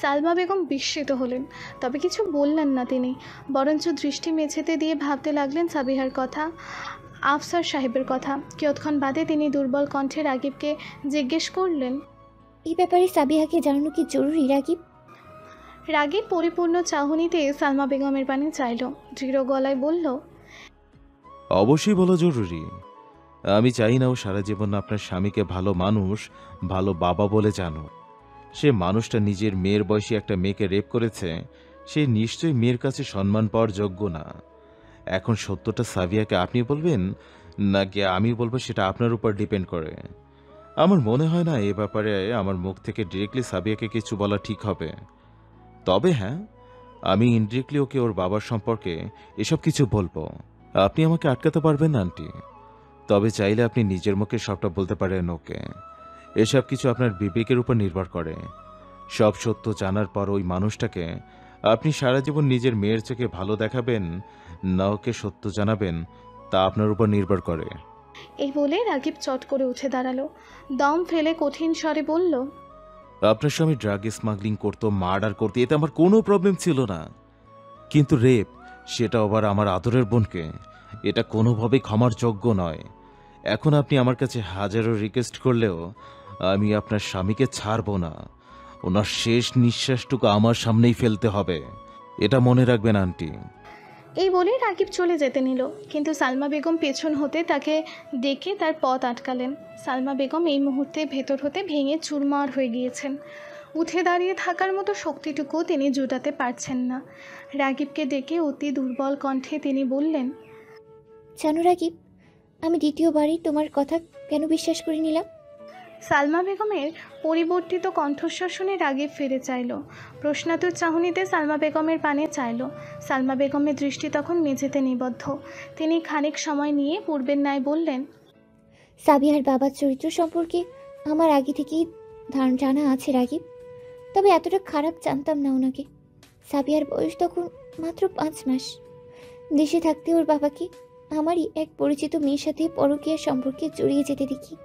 সালমা বেগম বিস্মিত হলেন, তবে কিছু বললেন না তিনি, বরঞ্চ দৃষ্টি মেঝেতে দিয়ে ভাবতে লাগলেন সাবিহার কথা, আফসার সাহেবের কথা। কিয়ৎক্ষণ বাদে তিনি দুর্বল কণ্ঠে রাগিবকে জিজ্ঞেস করলেন, এই ব্যাপারে সাবিহাকে জানানো কি জরুরি রাগিব? রাগিব পরিপূর্ণ চাহনিতে সালমা বেগমের পানে চাইল, দৃঢ় গলায় বলল, অবশ্যই বলা জরুরি। আমি চাই না ও সারা জীবন আপনার স্বামীকে ভালো মানুষ, ভালো বাবা বলে জানো। সে মানুষটা নিজের মেয়ের বয়সী একটা মেয়েকে রেপ করেছে, সে নিশ্চয়ই মেয়ের কাছে সম্মান পাওয়ার যোগ্য না। এখন সত্যটা সাবিয়াকে আপনি বলবেন নাকি আমি বলবো সেটা আপনার উপর ডিপেন্ড করে। আমার মনে হয় না এ ব্যাপারে আমার মুখ থেকে ডিরেক্টলি সাবিয়াকে কিছু বলা ঠিক হবে। তবে হ্যাঁ, আমি ইনডিরেক্টলি ওকে ওর বাবার সম্পর্কে এসব কিছু বলবো। আপনি আমাকে আটকাতে পারবেন না আন্টি, তবে চাইলে আপনি নিজের মুখে সবটা বলতে পারেন ওকে। এসব কিছু আপনার বিবেকের উপর নির্ভর করে। সব সত্য জানার পর ওই মানুষটাকে আপনি সারা জীবন নিজের মেয়ের চোখে ভালো দেখাবেন না ওকে সত্য জানাবেন, তা আপনার উপর নির্ভর করে। এই বলে রাগিব চট করে উঠে দাঁড়ালো, দম ফেলে কঠিন স্বরে বলল, আপনার স্বামী ড্রাগ স্মাগলিং করতো, মার্ডার করতো, এতে আমার কোনো প্রবলেম ছিল না, কিন্তু রেপ, সেটা আবার আমার আদরের বোনকে, এটা কোনোভাবেই ক্ষমার যোগ্য নয়। এখন আপনি আমার কাছে হাজারো রিকোয়েস্ট করলেও আমি আপনার স্বামীকে ছাড়ব না। ওনার শেষ নিঃশ্বাসটুকু আমার সামনেই ফেলতে হবে, এটা মনে রাখবেন আন্টি। এই বলে রাগিব চলে যেতে নিল, কিন্তু সালমা বেগম পেছন হতে তাকে ডেকে তার পথ আটকালেন। সালমা বেগম এই মুহূর্তে ভেতর হতে ভেঙে চুরমার হয়ে গিয়েছেন। উঠে দাঁড়িয়ে থাকার মতো শক্তিটুকু তিনি জোটাতে পারছেন না। রাগিবকে ডেকে অতি দুর্বল কণ্ঠে তিনি বললেন, জানো রাগিব, আমি দ্বিতীয়বারই তোমার কথা কেন বিশ্বাস করে নিলাম? সালমা বেগমের পরিবর্তিত কণ্ঠস্বর শুনে রাগিব ফিরে চাইল। প্রশ্নাতুর চাহনিতে সালমা বেগমের পানে চাইল। সালমা বেগমের দৃষ্টি তখন মেঝেতে নিবদ্ধ। তিনি খানিক সময় নিয়ে পূর্বের ন্যায় বললেন, সাবিহার বাবার চরিত্র সম্পর্কে আমার আগে থেকেই জানা আছে রাগিব, তবে এতটা খারাপ জানতাম না ওনাকে। সাবিহার বয়স তখন মাত্র 5 মাস। দেশে থাকতে ওর বাবাকে আমারই এক পরিচিত মেয়ের সাথে পরকীয়া সম্পর্কে জড়িয়ে যেতে দেখি,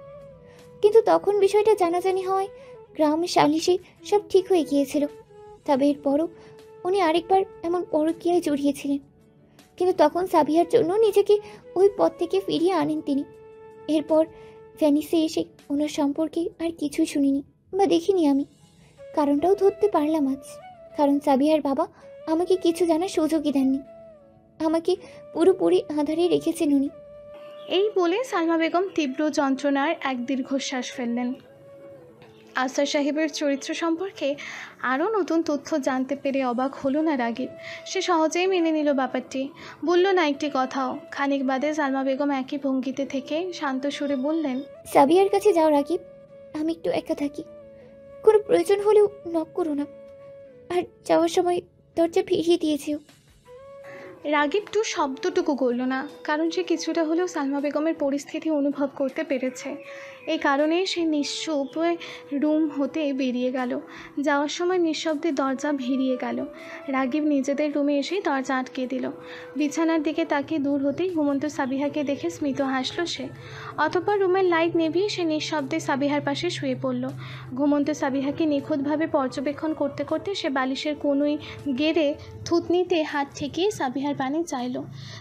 কিন্তু তখন বিষয়টা জানাজানি হওয়ায় গ্রামে সালিশে সব ঠিক হয়ে গিয়েছিল। তবে এরপরও উনি আরেকবার এমন পরকীয়ায় জড়িয়েছিলেন, কিন্তু তখন সাবিহার জন্য নিজেকে ওই পথ থেকে ফিরিয়ে আনেন তিনি। এরপর ভ্যানিসে এসে ওনার সম্পর্কে আর কিছুই শুনিনি বা দেখিনি আমি। কারণটাও ধরতে পারলাম আজ, কারণ সাবিহার বাবা আমাকে কিছু জানার সুযোগই দেননি, আমাকে পুরোপুরি আঁধারে রেখেছেন উনি। এই বলে সালমা বেগম তীব্র যন্ত্রণার এক দীর্ঘশ্বাস ফেললেন। আফসার সাহেবের চরিত্র সম্পর্কে আরও নতুন তথ্য জানতে পেরে অবাক হলো না রাগিব। সে সহজেই মেনে নিল ব্যাপারটি, বলল না একটি কথাও। খানিক বাদে সালমা বেগম একই ভঙ্গিতে থেকে শান্ত সুরে বললেন, সাবিহার কাছে যাও রাগিব, আমি একটু একা থাকি, কোনো প্রয়োজন হলেও নক করো না, আর যাওয়ার সময় দরজা ফিরিয়ে দিয়েছেও। রাগিব টু শব্দটুকু করল না, কারণ সে কিছুটা হলেও সালমা বেগমের পরিস্থিতি অনুভব করতে পেরেছে। এই কারণেই সে নিশ্চুপ রুম হতে বেরিয়ে গেল। যাওয়ার সময় নিঃশব্দে দরজা ভিড়িয়ে গেল। রাগিব নিজেদের রুমে এসেই দরজা আটকে দিল। বিছানার দিকে তাকিয়ে দূর হতেই ঘুমন্ত সাবিহাকে দেখে স্মিত হাসল সে। অতঃপর রুমের লাইট নেভিয়ে সে নিঃশব্দে সাবিহার পাশে শুয়ে পড়ল। ঘুমন্ত সাবিহাকে নিখুঁতভাবে পর্যবেক্ষণ করতে করতে সে বালিশের কোনোই গেড়ে থুতনিতে হাত ঠেকিয়ে সাবিহার পানে চাইল।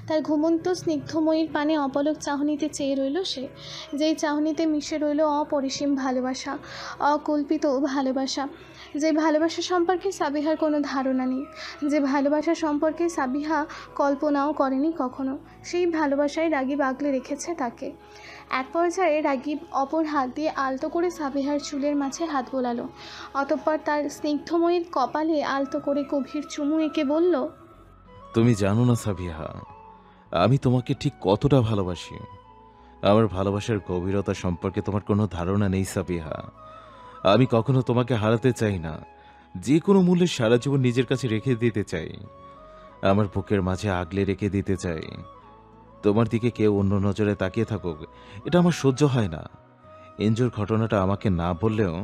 তার ঘুমন্ত স্নিগ্ধময়ীর পানে অপলক চাহনিতে চেয়ে রইল সে, যেই চাহনিতে মিশে রইল অপরিসীম ভালোবাসা, অকল্পিত ভালোবাসা, যে ভালোবাসা সম্পর্কে সাবিহার কোনো ধারণা নেই, যে ভালোবাসা সম্পর্কে সাবিহা কল্পনাও করেনি কখনো। সেই ভালোবাসায় রাগিব আগলে রেখেছে তাকে। এক পর্যায়ে রাগিব অপর হাত দিয়ে আলতো করে সাবিহার চুলের মাঝে হাত বোলালো। অতঃপর তার স্নিগ্ধময়ীর কপালে আলতো করে গভীর চুমু এঁকে বলল, তুমি জানো না সাবিহা, আমি তোমাকে ঠিক কতটা ভালোবাসি। আমার ভালোবাসার গভীরতা সম্পর্কে তোমার কোনো ধারণা নেই সাবিহা। আমি কখনো তোমাকে হারাতে চাই না, যে কোনো মূল্যে সারা জীবন নিজের কাছে রেখে দিতে চাই, আমার বুকের মাঝে আগলে রেখে দিতে চাই। তোমার দিকে কেউ অন্য নজরে তাকিয়ে থাকুক, এটা আমার সহ্য হয় না। এনজোর ঘটনাটা আমাকে না বললেও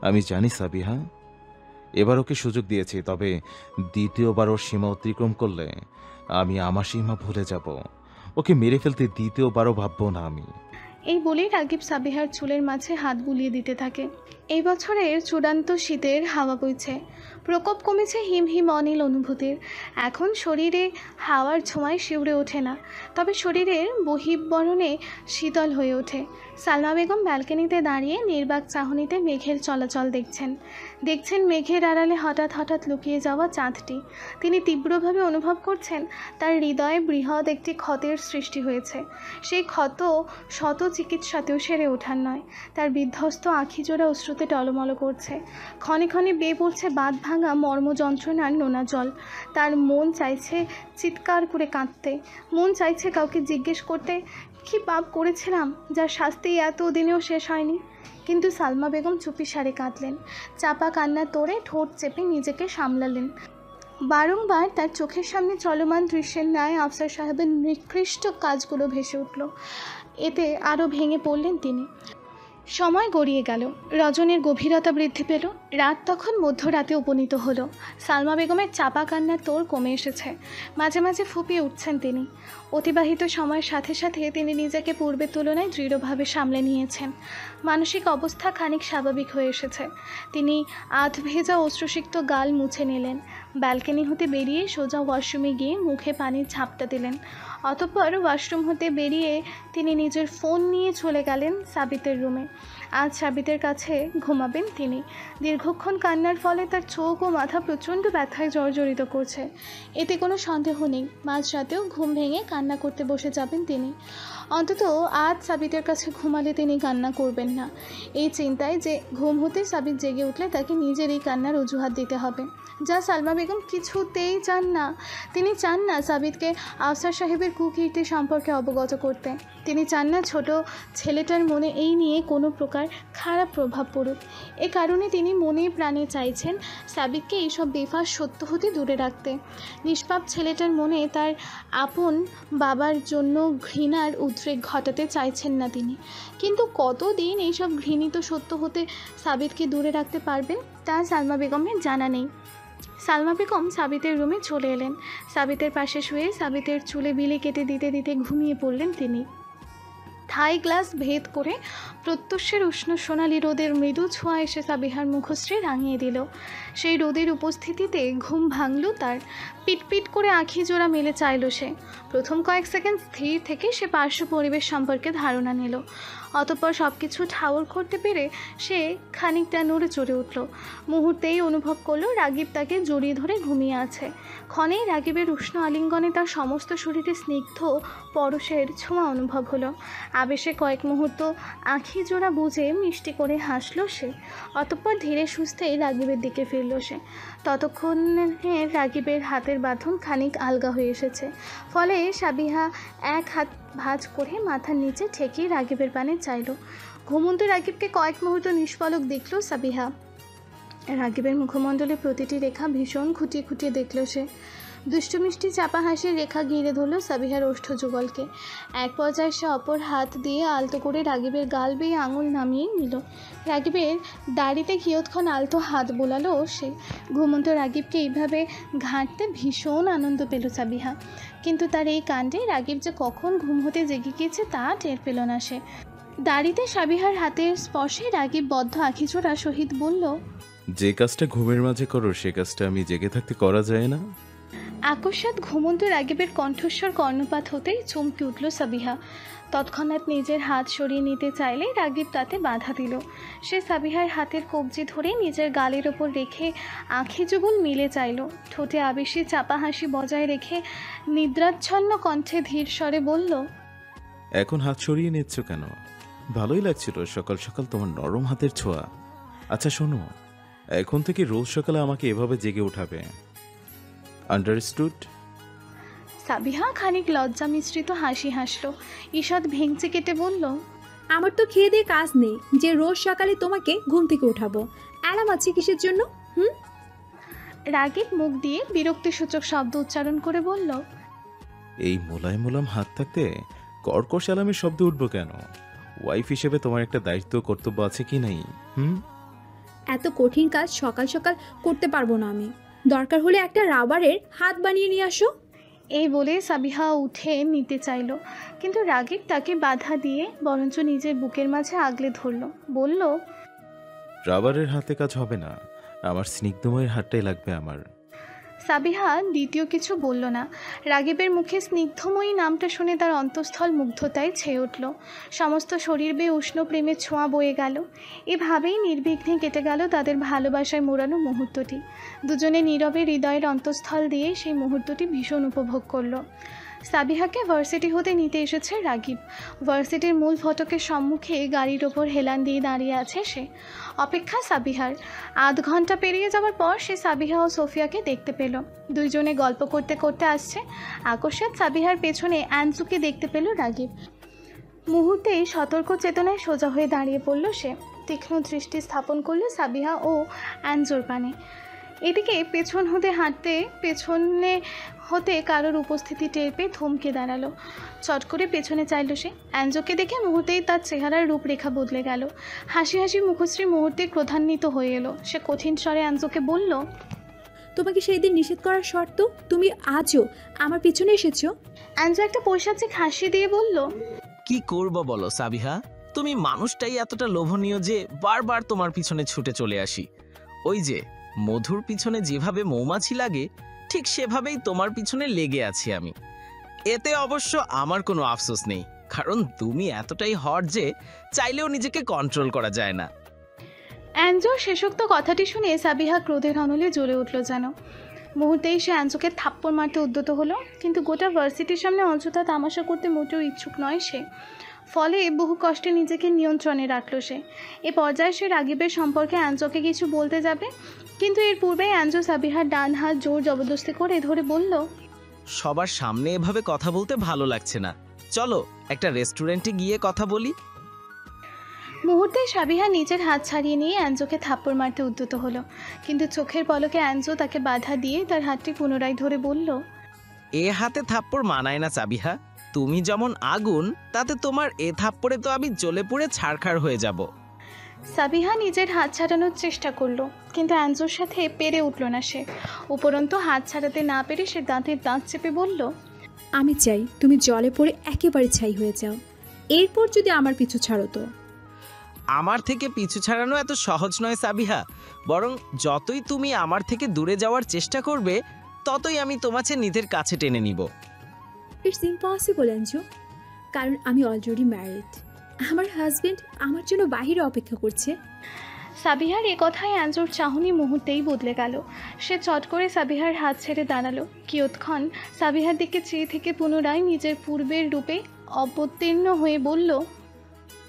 আমি জানি সাবিহা, এবার ওকে সুযোগ দিয়েছি, তবে দ্বিতীয়বার ওর সীমা অতিক্রম করলে আমি আমার সীমা ভুলে যাব। ওকে মেরে ফেলতে দ্বিতীয়বারও ভাববো না আমি। এই বলেই রাগিব সাবিহার চুলের মাঝে হাত বুলিয়ে দিতে থাকে। এই বছরের চূড়ান্ত শীতের হাওয়া বইছে। প্রকোপ কমেছে হিম হিম অনিল অনুভূতির। এখন শরীরে হাওয়ার ছোঁয়ায় শিউরে ওঠে না, তবে শরীরের বহিবরণে শীতল হয়ে ওঠে। সালমা বেগম ব্যালকনিতে দাঁড়িয়ে নির্বাক চাহনিতে মেঘের চলাচল দেখছেন মেঘের আড়ালে হঠাৎ হঠাৎ লুকিয়ে যাওয়া চাঁদটি। তিনি তীব্রভাবে অনুভব করছেন তার হৃদয়ে বৃহৎ একটি ক্ষতের সৃষ্টি হয়েছে। সেই ক্ষত শত চিকিৎসাতেও সেরে ওঠার নয়। তার বিধ্বস্ত আখিজোড়া অশ্রুতে টলমল করছে। ক্ষণে ক্ষণে বেয়ে পড়ছে বাঁধ ভাঙা মর্মযন্ত্রণার নোনা জল। তার মন চাইছে চিৎকার করে কাঁদতে, মন চাইছে কাউকে জিজ্ঞেস করতে, কি পাপ করেছিলাম যার শাস্তি এত দিনেও শেষ হয়নি। কিন্তু সালমা বেগম চুপিসারে কাঁদলেন, চাপা কান্না তোড়ে ঠোঁট চেপে নিজেকে সামলালেন। বারংবার তার চোখের সামনে চলমান দৃশ্যের ন্যায় আফসার সাহেবের নিকৃষ্ট কাজগুলো ভেসে উঠল। এতে আরও ভেঙে পড়লেন তিনি। সময় গড়িয়ে গেল, রজনীর গভীরতা বৃদ্ধি পেল। রাত তখন মধ্যরাতে উপনীত হলো। সালমা বেগমের চাপা কান্নার তোড় কমে এসেছে। মাঝে মাঝে ফুঁপিয়ে উঠছেন তিনি। অতিবাহিত সময়ের সাথে সাথে তিনি নিজেকে পূর্বের তুলনায় দৃঢ়ভাবে সামলে নিয়েছেন। মানসিক অবস্থা খানিক স্বাভাবিক হয়ে এসেছে। তিনি আধ ভেজা অশ্রুসিক্ত গাল মুছে নিলেন। ব্যালকনি হতে বেরিয়ে সোজা ওয়াশরুমে গিয়ে মুখে পানির ঝাপটা দিলেন। অতঃপর ওয়াশরুম হতে বেরিয়ে তিনি নিজের ফোন নিয়ে চলে গেলেন সাবিতের রুমে। আজ সাবিতের কাছে ঘুমাবেন তিনি। দীর্ঘক্ষণ কান্নার ফলে তার চোখ ও মাথা প্রচণ্ড ব্যথায় জর্জরিত করছে, এতে কোনো সন্দেহ নেই। মাঝরাতেও ঘুম ভেঙে কান্না করতে বসে যাবেন তিনি। অন্তত আজ সাবিতের কাছে ঘুমালে তিনি কান্না করবেন না, এই চিন্তায় যে ঘুম হতে সাবিত জেগে উঠলে তাকে নিজের এই কান্নার অজুহাত দিতে হবে, যা সালমা বেগম কিছুতেই চান না। তিনি চান না সাবিতকে আফসার সাহেবের কুকীর্তি সম্পর্কে অবগত করতে। তিনি চান না ছোট ছেলেটার মনে এই নিয়ে কোনো প্রকার খারাপ প্রভাব পড়ুক। এ কারণে তিনি মনে প্রাণে চাইছেন সাবিতকে এইসব বেফাস সত্য হতে দূরে রাখতে। নিষ্পাপ ছেলেটার মনে তার আপন বাবার জন্য ঘৃণার উদ্রেক ঘটাতে চাইছেন না তিনি। কিন্তু কতদিন এইসব ঘৃণিত সত্য হতে সাবিতকে দূরে রাখতে পারবেন তা সালমা বেগমের জানা নেই। সালমা বেগম সাবিতের রুমে চলে এলেন। সাবিতের পাশে শুয়ে সাবিতের চুলে বিলি কেটে দিতে দিতে ঘুমিয়ে পড়লেন তিনি। থাই গ্লাস ভেদ করে প্রত্যুষের উষ্ণ সোনালি রোদের মৃদু ছোঁয়া এসে সাবিহার মুখশ্রী রাঙিয়ে দিল। সেই রোদের উপস্থিতিতে ঘুম ভাঙল তার। পিটপিট করে আঁখি জোড়া মেলে চাইল সে। প্রথম কয়েক সেকেন্ড স্থির থেকে সে পার্শ্ব পরিবেশ সম্পর্কে ধারণা নিল। অতঃপর সব কিছু ঠাউর করতে পেরে সে খানিকটা নড়ে চড়ে উঠল। মুহূর্তেই অনুভব করলো রাগিব তাকে জড়িয়ে ধরে ঘুমিয়ে আছে। ক্ষণেই রাগিবের উষ্ণ আলিঙ্গনে তার সমস্ত শরীরে স্নিগ্ধ পরশের ছোঁয়া অনুভব হলো। আবেশে কয়েক মুহূর্ত আঁখি জোড়া বুঝে মিষ্টি করে হাসল সে। অতঃপর ধীরে সুস্থে রাগিবের দিকে ফিরল সে। ততক্ষণে রাগিবের হাতের বাঁধন খানিক আলগা হয়ে এসেছে, ফলে সাবিহা এক হাত ভাঁজ করে মাথার নিচে ঠেকিয়ে রাগিবের পানে চাইল। ঘুমন্ত রাগিবকে কয়েক মুহূর্ত নিষ্পলক দেখল সাবিহা। রাগিবের মুখমণ্ডলে প্রতিটি রেখা ভীষণ খুঁটিয়ে খুঁটিয়ে দেখল সে। দুষ্টুমিষ্টি চাপা হাসির রেখা ঘিরে ধরল সাবিহার ওষ্ঠ যুগলকে। এক পর্যায়ে সে অপর হাত দিয়ে আলতো করে রাগিবের গাল বেয়ে আঙুল নামিয়ে নিল। রাগিবের দাড়িতে কিয়ৎক্ষণ আলতো হাত বোলালো সে। ঘুমন্ত রাগিবকে এইভাবে ঘাঁটতে ভীষণ আনন্দ পেল সাবিহা, কিন্তু তার এই কাণ্ডে রাগিব যে কখন ঘুম হতে জেগে গিয়েছে তা টের পেল না সে। দাড়িতে সাবিহার হাতের স্পর্শে রাগিব বদ্ধ আখিচোড়া সহিত বলল, যে কাজটা ঘুমের মাঝে করো সে কাজটা আমি জেগে থাকতে করা যায় না? আকস্মাৎ ঘুমন্ত রাগিবের কণ্ঠস্বর কর্ণপাত হতেই চমকে উঠল সাবিহা। তৎক্ষণাৎ নিজের হাত সরিয়ে নিতে চাইলে রাগিব তাতে বাধা দিল। সে সাবিহার হাতের কবজি ধরে নিজের গালের ওপর রেখে আঁখি যুগল মিলে চাইল। ঠোঁটে আবেশে চাপা হাসি বজায় রেখে নিদ্রাচ্ছন্ন কণ্ঠে ধীর স্বরে বলল, এখন হাত সরিয়ে নিচ্ছ কেন? ভালোই লাগছিল সকাল সকাল তোমার নরম হাতের ছোঁয়া। আচ্ছা শোনো, এখন থেকে রোজ সকালে আমাকে এভাবে জেগে উঠাবে, আন্ডারস্টুড? সাবিহা খানিক লজ্জা মিশ্রিত হাসি হাসল। ঈষৎ ভেঙচি কেটে বলল, আমার তো খেয়ে দিয়ে কাজ নেই যে রোজ সকালে তোমাকে ঘুম থেকে উঠাবো। অ্যালার্ম আছে কিসের জন্য? রাগিব মুখ দিয়ে বিরক্তিসূচক শব্দ উচ্চারণ করে বলল, এই মোলায়েম মোলাম হাত থাকতে কর্কশ অ্যালার্মের শব্দ উঠবো কেন? ওয়াইফ হিসেবে তোমার একটা দায়িত্ব কর্তব্য আছে কি নাই? এত কঠিন কাজ সকাল সকাল করতে পারবো না আমি। দরকার হলে একটা রাবারের হাত বানিয়ে নিয়ে আসো। এই বলে সাবিহা উঠে নিতে চাইল, কিন্তু রাগিব তাকে বাধা দিয়ে বরঞ্চ নিজের বুকের মাঝে আগলে ধরল। বলল, রাবারের হাতে কাজ হবে না, আমার স্নিগ্ধময়ের হাতটাই লাগবে আমার। সাবিহা দ্বিতীয় কিছু বলল না। রাগিবের মুখে স্নিগ্ধময়ী নামটা শুনে তার অন্তঃস্থল মুগ্ধতায় ছেয়ে উঠল। সমস্ত শরীর বেয়ে উষ্ণ প্রেমের ছোঁয়া বয়ে গেল। এভাবেই নির্বিঘ্নে কেটে গেল তাদের ভালোবাসায় মোড়ানো মুহূর্তটি। দুজনে নীরবে হৃদয়ের অন্তঃস্থল দিয়ে সেই মুহূর্তটি ভীষণ উপভোগ করল। সাবিহাকে ভার্সিটি হতে নিতে এসেছে রাগিব। ভার্সিটির মূল ফটকের সম্মুখে গাড়ির ওপর হেলান দিয়ে দাঁড়িয়ে আছে সে। অপেক্ষা সাবিহার। আধ ঘন্টা পেরিয়ে যাওয়ার পর সে সাবিহা ও সোফিয়াকে দেখতে পেল। দুইজনে গল্প করতে করতে আসছে। আকস্মাৎ সাবিহার পেছনে অ্যাঞ্জুকে দেখতে পেল রাগিব। মুহূর্তেই সতর্ক চেতনায় সোজা হয়ে দাঁড়িয়ে পড়ল সে। তীক্ষ্ণ দৃষ্টি স্থাপন করল সাবিহা ও অ্যাঞ্জুর পানে। এদিকে পেছন হতে কারোর উপস্থিতি টের পেয়ে থমকে দাঁড়ালো। চট করে পেছনে চাইল সে। অ্যাঞ্জোকে দেখে মুহূর্তেই তার চেহারার রূপরেখা বদলে গেল। হাসি হাসি মুখশ্রী মুহূর্তে ক্রোধান্বিত হয়ে এলো। সে কঠিন স্বরে অ্যাঞ্জোকে বলল, তোমাকে সেই দিন নিষেধ করার শর্ত তুমি আজও আমার পিছনে এসেছো। অ্যাঞ্জো একটা পৈশাচিক হাসি দিয়ে বলল, কি করব বলো সাবিহা, তুমি মানুষটাই এতটা লোভনীয় যে বারবার তোমার পিছনে ছুটে চলে আসি। ওই যে মধুর পিছনে যেভাবে মৌমাছি লাগে ঠিক সেভাবেই তোমার পিছনে লেগে আছি আমি। এতে অবশ্য আমার কোনো আফসোস নেই, কারণ তুমি এতটাই হট যে চাইলেও নিজেকে কন্ট্রোল করা যায় না। অ্যাঞ্জোর শেষোক্ত কথাটি শুনে সাবিহা ক্রোধের অনলে জ্বলে উঠল যেন। মুহূর্তেই সে অ্যাঞ্জোকে থাপ্পড় মারতে উদ্যত হলো, কিন্তু গোটা ভার্সিটির সামনে অযথা তামাশা করতে মোটেও ইচ্ছুক নয় সে। ফলে বহু কষ্টে নিজেকে নিয়ন্ত্রণে রাখল সে। এ পর্যায়ে সে রাগিবের সম্পর্কে অ্যাঞ্জোকে কিছু বলতে যাবে, কিন্তু এর পূর্বেই অ্যাঞ্জো সাবিহার ডান হাত জোর জবরদস্তি করে ধরে বলল, সবার সামনে এভাবে কথা বলতে ভালো লাগছে না, চলো একটা রেস্টুরেন্টে গিয়ে কথা বলি। মুহূর্তে সাবিহা নিজের হাত ছাড়িয়ে নিয়ে অ্যাঞ্জোকে থাপ্পড় মারতে উদ্যত হলো, কিন্তু চোখের পলকে অ্যাঞ্জো তাকে বাধা দিয়ে তার হাতটি পুনরায় ধরে বলল, এ হাতে থাপ্পড় মানায় না সাবিহা, তুমি যেমন আগুন, তাতে তোমার এ থাপ্পড়ে তো আমি জ্বলে পুড়ে ছারখার হয়ে যাব। সাবিহা নিজের হাত ছাড়ানোর চেষ্টা করলো, কিন্তু অ্যাঞ্জোর সাথে পেরে উঠল না সে। উপরন্তু হাত ছাড়াতে না পেরে সে দাঁতের দাঁত চেপে বলল, আমি চাই তুমি জলে পড়ে একেবারে ছাই হয়ে যাও, এরপর যদি আমার পিছু ছাড়ো তো। আমার থেকে পিছু ছাড়ানো এত সহজ নয় সাবিহা, বরং যতই তুমি আমার থেকে দূরে যাওয়ার চেষ্টা করবে ততই আমি তোমাকে নিজের কাছে টেনে নিব। ইটস ইম্পসিবল অ্যাঞ্জু, কারণ আমি অলরেডি ম্যারিড। আমার হাজবেন্ড আমার জন্য বাইরে অপেক্ষা করছে। সাবিহার এ কথায় অ্যাঞ্জোর চাহনি মুহূর্তেই বদলে গেল। সে চট করে সাবিহার হাত ছেড়ে দাঁড়ালো। কিয়ৎক্ষণ সাবিহার দিকে চেয়ে থেকে পুনরায় নিজের পূর্বের রূপে অবতীর্ণ হয়ে বলল,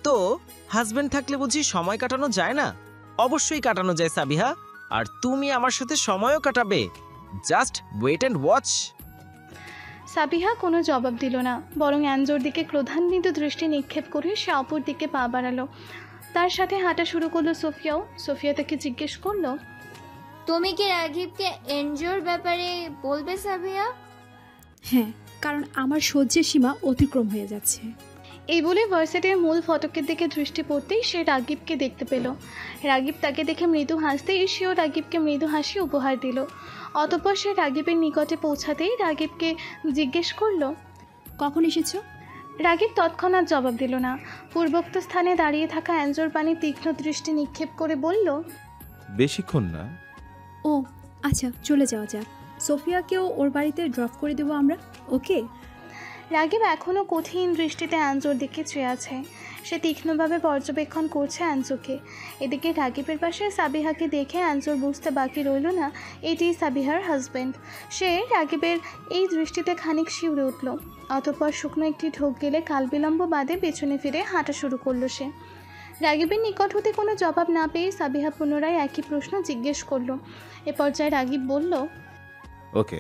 তো হাজবেন্ড থাকলে বুঝি সময় কাটানো যায় না? অবশ্যই কাটানো যায় সাবিহা, আর তুমি আমার সাথে সময়ও কাটাবে। Just wait and watch. Sabiha কোনো জবাব দিল না, বরং অ্যাঞ্জোর দিকে ক্রোধান্বিত দৃষ্টি নিক্ষেপ করে সে অপর দিকে পা বাড়ালো। তার সাথে হাঁটা শুরু করলো সোফিয়াও। সোফিয়া তাকে জিজ্ঞেস করলো, তুমি কি রাঘিবকে এনজোর ব্যাপারে বলবে সাবিয়া? হ্যাঁ, কারণ আমার সহ্যের সীমা অতিক্রম হয়ে যাচ্ছে। এই বলে ভার্সিটির মূল ফটকের দিকে দৃষ্টি পড়তেই সে রাগিবকে দেখতে পেল। রাগিব তাকে দেখে মৃদু হাসতেই সেও রাগিবকে মৃদু হাসি উপহার দিল। অতঃপর সে রাগিবের নিকটে পৌঁছাতেই রাগিবকে জিজ্ঞেস করলো, কখন এসেছো? রাগিব তৎক্ষণাৎ জবাব দিল না। পূর্বোক্ত স্থানে দাঁড়িয়ে থাকা অ্যাঞ্জোর পানে তীক্ষ্ণ দৃষ্টি নিক্ষেপ করে বলল, বেশিক্ষণ না। ও আচ্ছা, চলে যাওয়া যাক। সোফিয়াকেও ওর বাড়িতে ড্রপ করে দেবো আমরা, ওকে? রাগিব এখনও কঠিন দৃষ্টিতে অ্যাঞ্জোর দিকে চেয়ে আছে। সে তীক্ষ্ণভাবে পর্যবেক্ষণ করছে অ্যাঞ্জোকে। এদিকে রাগিবের পাশে সাবিহাকে দেখে অ্যাঞ্জোর বুঝতে বাকি রইল না এটি সাবিহার হাজব্যান্ড। সে রাগিবের এই দৃষ্টিতে খানিক শিউরে উঠল। অতঃপর শুকনো একটি ঢোক গেলে কালবিলম্ব বাদে পেছনে ফিরে হাঁটা শুরু করলো সে। রাগিবের নিকট হতে কোনো জবাব না পেয়ে সাবিহা পুনরায় একই প্রশ্ন জিজ্ঞেস করলো। এ পর্যায়ে রাগিব বলল, ওকে,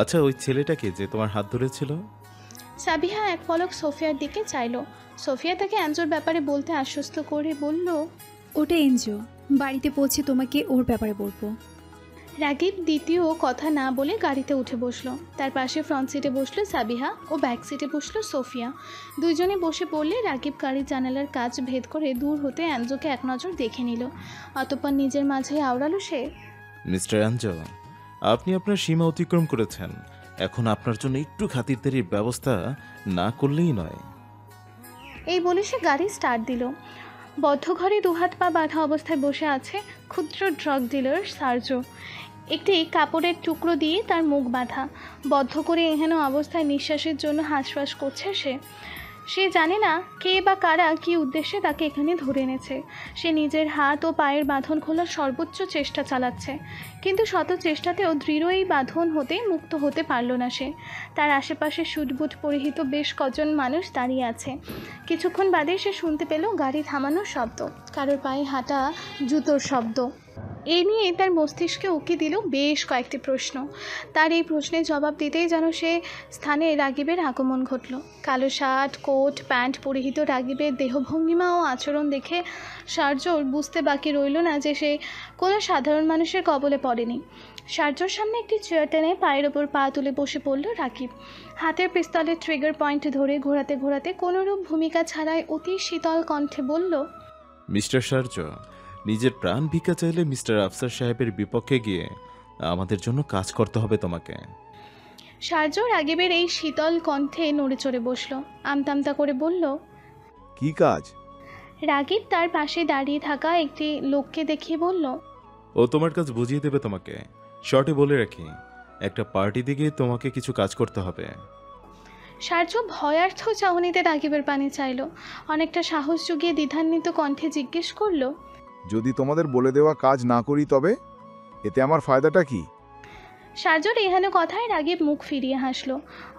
আচ্ছা ওই ছেলেটাকে যে তোমার হাত ধরেছিল? সাবিহা এক পলক সোফিয়ার দিকে চাইল। সোফিয়া তাকে অ্যাঞ্জোর ব্যাপারে বলতে আশ্বস্ত করে বলল, ওটা এনজো, বাড়িতে পৌঁছে তোমাকে ওর ব্যাপারে বলবো। রাগিব দ্বিতীয় কথা না বলে গাড়িতে উঠে বসলো। তার পাশে ফ্রন্ট সিটে বসলো সাবিহা ও ব্যাক সিটে বসলো সোফিয়া। দুইজনে বসে পড়লে রাগিব গাড়ির জানালার কাচ ভেদ করে দূর হতে অ্যাঞ্জোকে এক নজর দেখে নিল। অতঃপর নিজের মাঝে আওড়ালো সে, মিস্টার অ্যাঞ্জো, আপনি আপনার সীমা অতিক্রম করেছেন। এখন আপনার জন্য একটু খাতিরদারির ব্যবস্থা না করলেই নয়। এই বলে সে গাড়ি স্টার্ট দিল। বদ্ধ ঘরে দুহাত পা বাঁধা অবস্থায় বসে আছে ক্ষুদ্র ড্রাগ ডিলার সার্জো। একটি কাপড়ের টুকরো দিয়ে তার মুখ বাঁধা। বদ্ধ করে এহেন অবস্থায় নিঃশ্বাসের জন্য হাঁসফাঁস করছে সে জানে না কে বা কারা কী উদ্দেশ্যে তাকে এখানে ধরে এনেছে। সে নিজের হাত ও পায়ের বাঁধন খোলার সর্বোচ্চ চেষ্টা চালাচ্ছে, কিন্তু শত চেষ্টাতেও দৃঢ় এই বাঁধন হতে মুক্ত হতে পারল না সে। তার আশেপাশে সুটবুট পরিহিত বেশ কজন মানুষ দাঁড়িয়ে আছে। কিছুক্ষণ বাদে সে শুনতে পেল গাড়ি থামানোর শব্দ, কারোর পায়ে হাঁটা জুতোর শব্দ। এই নিয়ে তার মস্তিষ্কে উকি দিল বেশ কয়েকটি প্রশ্ন। তার এই প্রশ্নের জবাব দিতেই যেন সে স্থানে রাগিবের আগমন ঘটল। কালো শার্ট, কোট, প্যান্ট পরিহিত রাগিবের দেহভঙ্গিমা ও আচরণ দেখে সার্জোর বুঝতে বাকি রইল না যে সে কোনো সাধারণ মানুষের কবলে পড়েনি। সার্জোর সামনে একটি চেয়ার টেনে পায়ের ওপর পা তুলে বসে পড়ল রাগিব। হাতের পিস্তলের ট্রিগার পয়েন্ট ধরে ঘোরাতে ঘোরাতে কোনোরূপ ভূমিকা ছাড়াই অতি শীতল কণ্ঠে বলল, মিস্টার সার্জো, নিজের প্রাণ ভিক্ষা চাইলে মিস্টার আফসার সাহেবের বিপক্ষে গিয়ে আমাদের জন্য কাজ করতে হবে তোমাকে। সার্জো রাগিবের এই শীতল কণ্ঠে নড়ে চড়ে বসল। আমতামতা করে বলল, কি কাজ? রাগিব তার পাশে দাঁড়িয়ে থাকা একটি লোককে দেখিয়ে বলল, ও তোমার কাজ বুঝিয়ে দেবে তোমাকে। শর্টে বলে রাখি, একটা পার্টি দিকে তোমাকে কিছু কাজ করতে হবে। সার্জো ভয়ার্থ চাহনিতে রাগিবের পানি চাইল। অনেকটা সাহস জুগিয়ে দ্বিধান্বিত কণ্ঠে জিজ্ঞেস করলো, যদি তোমাদের বলে দেওয়া কাজ না করি তবে এতে আমার ফায়দাটা কি? সার্জোর এহেন কথায় রাগিব মুখ ফিরিয়ে হাসল।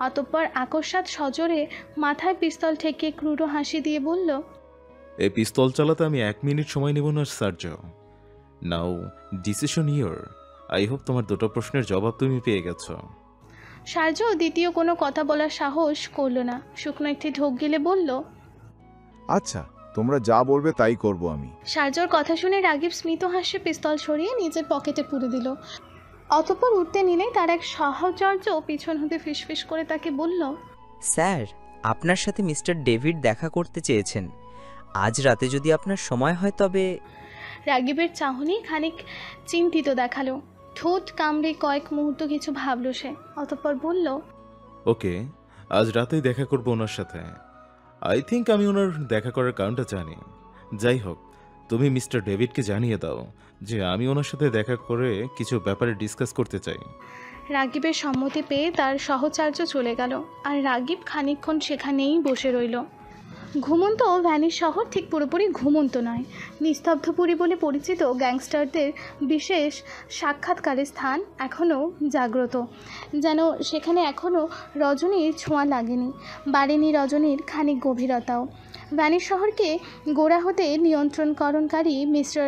অতঃপর আকস্মাৎ সজোরে মাথায় পিস্তল ঠেকিয়ে ক্রূর হাসি দিয়ে বলল, এই পিস্তল চালাতে আমি 1 মিনিট সময় নেব না সার্জো। নাও ডিসিশন ইয়োর। আই হোপ তোমার দুটো প্রশ্নের জবাব তুমি পেয়ে গেছো। সার্জো দ্বিতীয় কোনো কথা বলার সাহস করল না। শুকনো একটি ঢোক গিলে বলল, আচ্ছা, তোমরা যা বলবে তাই করব আমি। সার্জোর কথা শুনে রাগিব স্মিত হাসে পিস্তল সরিয়ে নিজের পকেটে পুরে দিল। অতঃপর উঠতে নিলেই তার এক সহচর্য পিছন হতে ফিসফিস করে তাকে বলল, স্যার, আপনার সাথে মিস্টার ডেভিড দেখা করতে চেয়েছেন। আজ রাতে যদি আপনার সময় হয় তবে। রাগিবের চাহনি খানিক চিন্তিত দেখালো। ঠোঁট কামড়ে কয়েক মুহূর্ত কিছু ভাবল সে। অতঃপর বলল, ওকে, আজ রাতেই দেখা করবো ওনার সাথে। আই থিঙ্ক আমি ওনার দেখা করার কারণটা জানি। যাই হোক, তুমি মিস্টার ডেভিডকে জানিয়ে দাও যে আমি ওনার সাথে দেখা করে কিছু ব্যাপারে ডিসকাস করতে চাই। রাগিবের সম্মতি পেয়ে তার সহচার্য চলে গেল, আর রাগিব খানিকক্ষণ সেখানেই বসে রইল। ঘুমন্ত ভ্যানিস শহর ঠিক পুরোপুরি ঘুমন্ত নয়। নিস্তব্ধপুরী বলে পরিচিত গ্যাংস্টারদের বিশেষ সাক্ষাৎকারের স্থান এখনও জাগ্রত, যেন সেখানে এখনও রজনীর ছোঁয়া লাগেনি, বাড়েনি রজনীর খানিক গভীরতাও। ভ্যানিস শহরকে গোড়া হতে নিয়ন্ত্রণকরণকারী মিস্টার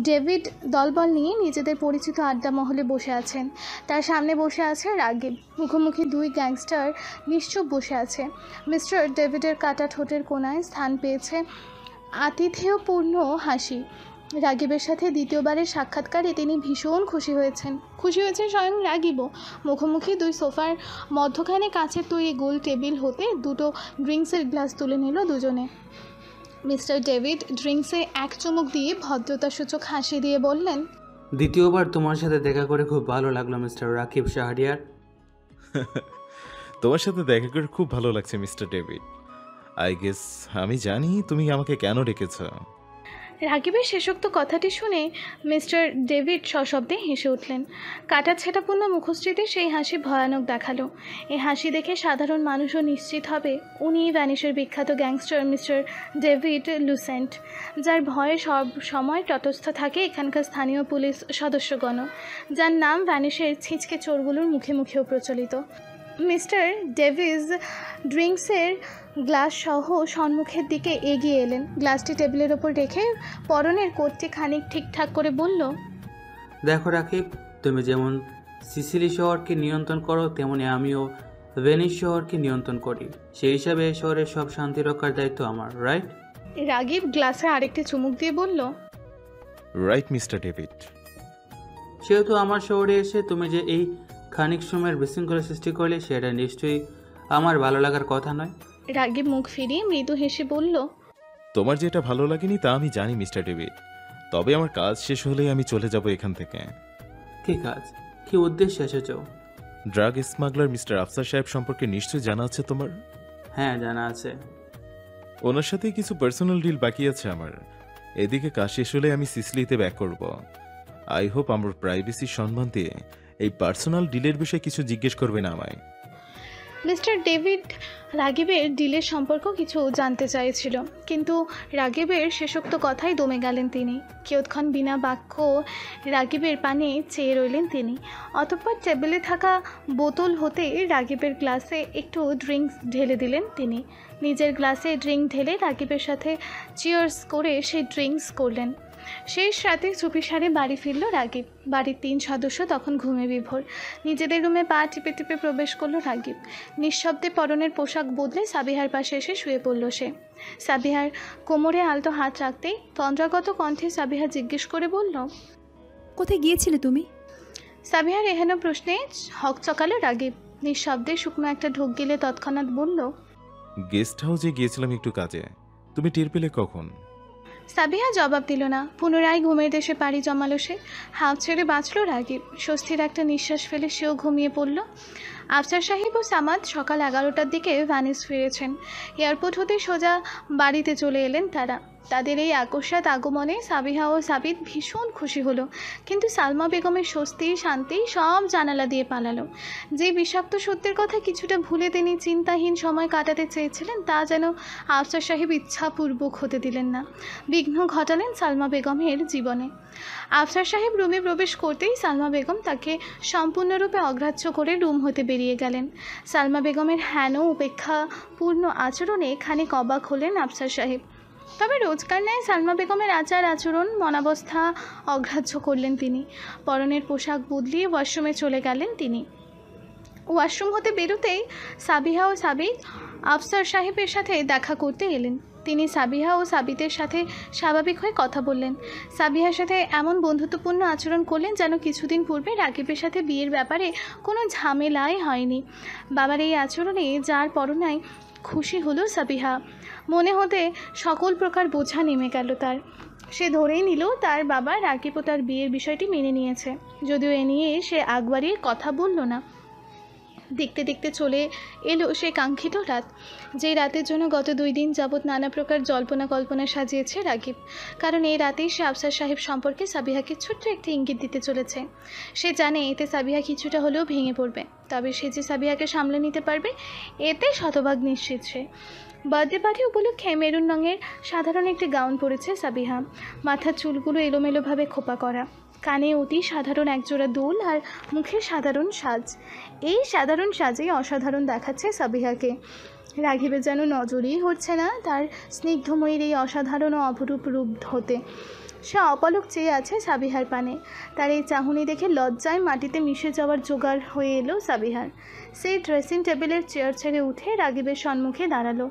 ডেভিড দলবল নিয়ে নিজেদের পরিচিত আড্ডা মহলে বসে আছেন। তার সামনে বসে আছে রাগিব। মুখোমুখি দুই গ্যাংস্টার নিশ্চুপ বসে আছে। মিস্টার ডেভিডের কাটা ঠোঁটের কোণায় স্থান পেয়েছে আতিথেয়পূর্ণ হাসি। রাগিবের সাথে দ্বিতীয়বারের সাক্ষাৎকারে তিনি ভীষণ খুশি হয়েছেন স্বয়ং রাগিবও। মুখোমুখি দুই সোফার মধ্যখানে কাচের তৈরি গোল টেবিল হতে দুটো ড্রিঙ্কসের গ্লাস তুলে নিল দুজনে। মিস্টার ডেভিড ড্রিঙ্কসে এক চুমুক দিয়ে ভদ্রতাসূচক হাসি দিয়ে বললেন, দ্বিতীয়বার তোমার সাথে দেখা করে খুব ভালো লাগলো মিস্টার রাকিব শাহরিয়ার। তোমার সাথে দেখা করে খুব ভালো লাগছে মিস্টার ডেভিড। আই গেস আমি জানি তুমি আমাকে কেন ডেকেছ। রাগিবের শেষোক্ত কথাটি শুনে মিস্টার ডেভিড সশব্দে হেসে উঠলেন। কাটা ছেঁটাপূর্ণ মুখশ্রীতে সেই হাসি ভয়ানক দেখালো। এই হাসি দেখে সাধারণ মানুষও নিশ্চিত হবে উনিই ভ্যানিশের বিখ্যাত গ্যাংস্টার মিস্টার ডেভিড লুসেন্ট, যার ভয়ে সব সময় তটস্থ থাকে এখানকার স্থানীয় পুলিশ সদস্যগণ, যার নাম ভ্যানিশের ছিঁচকে চোরগুলোর মুখে মুখেও প্রচলিত। মিস্টার ডেভিস ড্রিঙ্কসের গ্লাস সহ সম্মুখের দিকে এগিয়ে এলেন। গ্লাসটি টেবিলের ওপর রেখে পরনের কোটটি খানিক ঠিকঠাক করে বলল, দেখো রাকিব, তুমি যেমন সিসিলি শহরকে নিয়ন্ত্রণ করো, তেমনি আমিও ভেনিস শহরকে নিয়ন্ত্রণ করি। সেই হিসাবে এই শহরের সব শান্তি রক্ষার দায়িত্ব আমার, রাইট? রাগিব গ্লাসে আরেকটি চুমুক দিয়ে বলল, রাইট মিস্টার ডেভিড। সেহেতু আমার শহরে এসে তুমি যে এই খানিক সময়ের বিশৃঙ্খলা সৃষ্টি করলে সেটা নিশ্চয়ই আমার ভালো লাগার কথা নয়। রাগিব মুখ ফিরিয়ে মৃদু হেসে বলল, তোমার যেটা ভালো লাগেনি তা আমি জানি মিস্টার ডেভিড, তবে আমার কাজ শেষ হলেই আমি চলে যাব এখান থেকে। কি কাজ, কি উদ্দেশ্যে এসেছো? ড্রাগ স্মাগলার মিস্টার আফসার সাহেব সম্পর্কে নিশ্চয়ই জানা আছে তোমার? হ্যাঁ, জানা আছে। ওনার সাথে কিছু পার্সোনাল ডিল বাকি আছে আমার। এদিকে কাজ শেষ হলে আমি সিসিলিতে ব্যাক করব। আই হোপ আমার প্রাইভেসি সম্মান দিয়ে এই পার্সোনাল ডিলের বিষয়ে কিছু জিজ্ঞেস করবেন আমায়। মিস্টার ডেভিড রাগিবের ডিলের সম্পর্ক কিছু জানতে চাইছিল, কিন্তু রাগিবের শেষোক্ত কথায় দমে গেলেন তিনি। কিয়ৎক্ষণ বিনা বাক্য রাগিবের পানে চেয়ে রইলেন তিনি। অতঃপর টেবিলে থাকা বোতল হতে রাগিবের গ্লাসে একটু ড্রিঙ্কস ঢেলে দিলেন তিনি। নিজের গ্লাসে ড্রিঙ্ক ঢেলে রাগিবের সাথে চিয়ার্স করে সেই ড্রিঙ্কস করলেন। শেষ রাতে চুপিসারে বাড়ি ফিরল রাগিব। বাড়ির 3 সদস্য তখন ঘুমে বিভোর। নিজেদের রুমে পা টিপে টিপে প্রবেশ করল রাগিব। নিঃশব্দে পরনের পোশাক বদলে সাবিহার পাশে এসে শুয়ে পড়ল সে। সাবিহার কোমরে আলতো হাত রাখতেই তন্দ্রাগত কণ্ঠে সাবিহা জিজ্ঞেস করে বলল, কোথায় গিয়েছিলে তুমি? সাবিহার এহেন প্রশ্নে হক চকালো রাগিব। নিঃশব্দে শুকনো একটা ঢোক গিলে তৎক্ষণাৎ বলল, গেস্ট হাউসে গিয়েছিলাম একটু কাজে। তুমি টের পেলে কখন? সাবিহা জবাব দিল না। পুনরায় ঘুমের দেশে পাড়ি জমালো সে। হাঁপ ছেড়ে বাঁচল রাগিব। স্বস্তির একটা নিঃশ্বাস ফেলে সেও ঘুমিয়ে পড়ল। আফসার সাহেব ও সামাদ সকাল 11টার দিকে ভ্যানিস ফিরেছেন। এয়ারপোর্ট হতে সোজা বাড়িতে চলে এলেন তারা। তাদের এই আকস্মাৎ আগমনে সাবিহা ও সাবিত ভীষণ খুশি হলো, কিন্তু সালমা বেগমের স্বস্তি শান্তি সব জানালা দিয়ে পালালো। যে বিষাক্ত সত্যের কথা কিছুটা ভুলে তিনি চিন্তাহীন সময় কাটাতে চেয়েছিলেন, তা যেন আফসার সাহেব ইচ্ছাপূর্বক হতে দিলেন না। বিঘ্ন ঘটালেন সালমা বেগমের জীবনে। আফসার সাহেব রুমে প্রবেশ করতেই সালমা বেগম তাকে সম্পূর্ণরূপে অগ্রাহ্য করে রুম হতে বেরিয়ে গেলেন। সালমা বেগমের হেন উপেক্ষাপূর্ণ আচরণে খানিক অবাক হলেন আফসার সাহেব। তবে রোজকার ন্যায় সালমা বেগমের আচার আচরণ মনাবস্থা অগ্রাহ্য করলেন তিনি। পরনের পোশাক বদলিয়ে ওয়াশরুমে চলে গেলেন তিনি। ওয়াশরুম হতে বেরোতেই সাবিহা ও সাবিত আফসার সাহেবের সাথে দেখা করতে এলেন। তিনি সাবিহা ও সাবিতের সাথে স্বাভাবিক হয়ে কথা বললেন। সাবিহার সাথে এমন বন্ধুত্বপূর্ণ আচরণ করলেন যেন কিছুদিন পূর্বে রাকিবের সাথে বিয়ের ব্যাপারে কোনো ঝামেলাই হয়নি। বাবার এই আচরণে যার পরনায় খুশি হলো সাবিহা। মনে হতে সকল প্রকার বোঝা নেমে গেল তার। সে ধরেই নিল তার বাবা রাকিব ও তার বিয়ের বিষয়টি মেনে নিয়েছে, যদিও এ নিয়ে সে আগ বাড়িয়ে কথা বলল না। দেখতে দেখতে চলে এলো সে কাঙ্ক্ষিত রাত, যেই রাতের জন্য গত 2 দিন যাবৎ নানা প্রকার জল্পনা কল্পনা সাজিয়েছে রাকিব। কারণ এই রাতেই সে আফসার সাহেব সম্পর্কে সাবিহাকে ছোট্ট একটি ইঙ্গিত দিতে চলেছে। সে জানে এতে সাবিহা কিছুটা হলেও ভেঙে পড়বে, তবে সে যে সাবিহাকে সামলে নিতে পারবে এতে শতভাগ নিশ্চিত সে। বার্থডে পার্টি উপলক্ষে মেরুন রঙের সাধারণ একটি গাউন পরেছে সাবিহা। মাথার চুলগুলো এলোমেলোভাবে খোপা করা, কানে অতি সাধারণ একজোড়া দুল আর মুখে সাধারণ সাজ। এই সাধারণ সাজেই অসাধারণ দেখাচ্ছে সাবিহাকে। রাঘিবের যেন নজরই হচ্ছে না তার স্নিগ্ধময়ীর এই অসাধারণ ও অপরূপ রূপ হতে। সে অপলক চেয়ে আছে সাবিহার পানে। তার এই চাহনি দেখে লজ্জায় মাটিতে মিশে যাওয়ার জোগাড় হয়ে এলো সাবিহার। সেই ড্রেসিং টেবিলের চেয়ার ছেড়ে উঠে রাগিবের সম্মুখে দাঁড়ালো।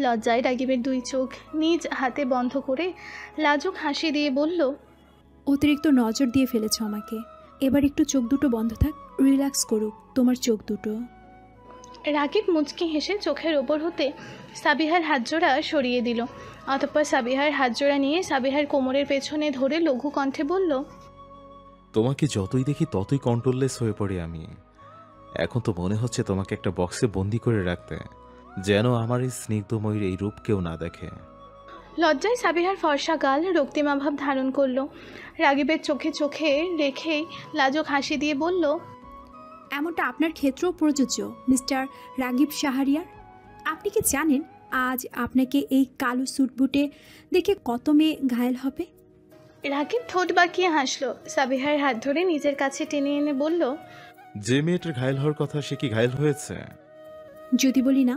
লজ্জায় রাগিবের দুই চোখ নিজ হাতে বন্ধ করে লাজুক হাসি দিয়ে বলল, অতিরিক্ত নজর দিয়ে ফেলেছ আমাকে। এবার একটু চোখ দুটো বন্ধ থাক, রিল্যাক্স করুক তোমার চোখ দুটো। রাকিব মুচকি হেসে চোখের ওপর হতে সাবিহার হাতজোড়া সরিয়ে দিল। অতঃপর সাবিহার হাতজোড়া নিয়ে সাবিহার কোমরের পেছনে ধরে লঘু কণ্ঠে বলল, তোমাকে যতই দেখি ততই কন্ট্রোললেস হয়ে পড়ি আমি। এখন তো মনে হচ্ছে তোমাকে একটা বক্সে বন্দি করে রাখতে, যেন আমার এই স্নিগ্ধময়ীর এই রূপ কেউ না দেখে। লজ্জায় সাবিহার ফর্সা গাল রক্তিমা ভাব ধারণ করলো। রাগিবের চোখে চোখে রেখেই লাজুক হাসি দিয়ে বলল, এমনটা আপনার ক্ষেত্রেও প্রযোজ্য মিস্টার রাগিব শাহরিয়ার। আপনি কি জানেন আজ আপনাকে এই কালো স্যুট বুটে দেখে কত মেয়ে ঘায়েল হবে? রাকিব ঠোঁট বাঁকিয়ে হাসলো। সাবিহার হাত ধরে নিজের কাছে টেনে এনে বলল, যে মেয়েটার ঘায়েল হওয়ার কথা সে কি ঘায়েল হয়েছে? যদি বলি না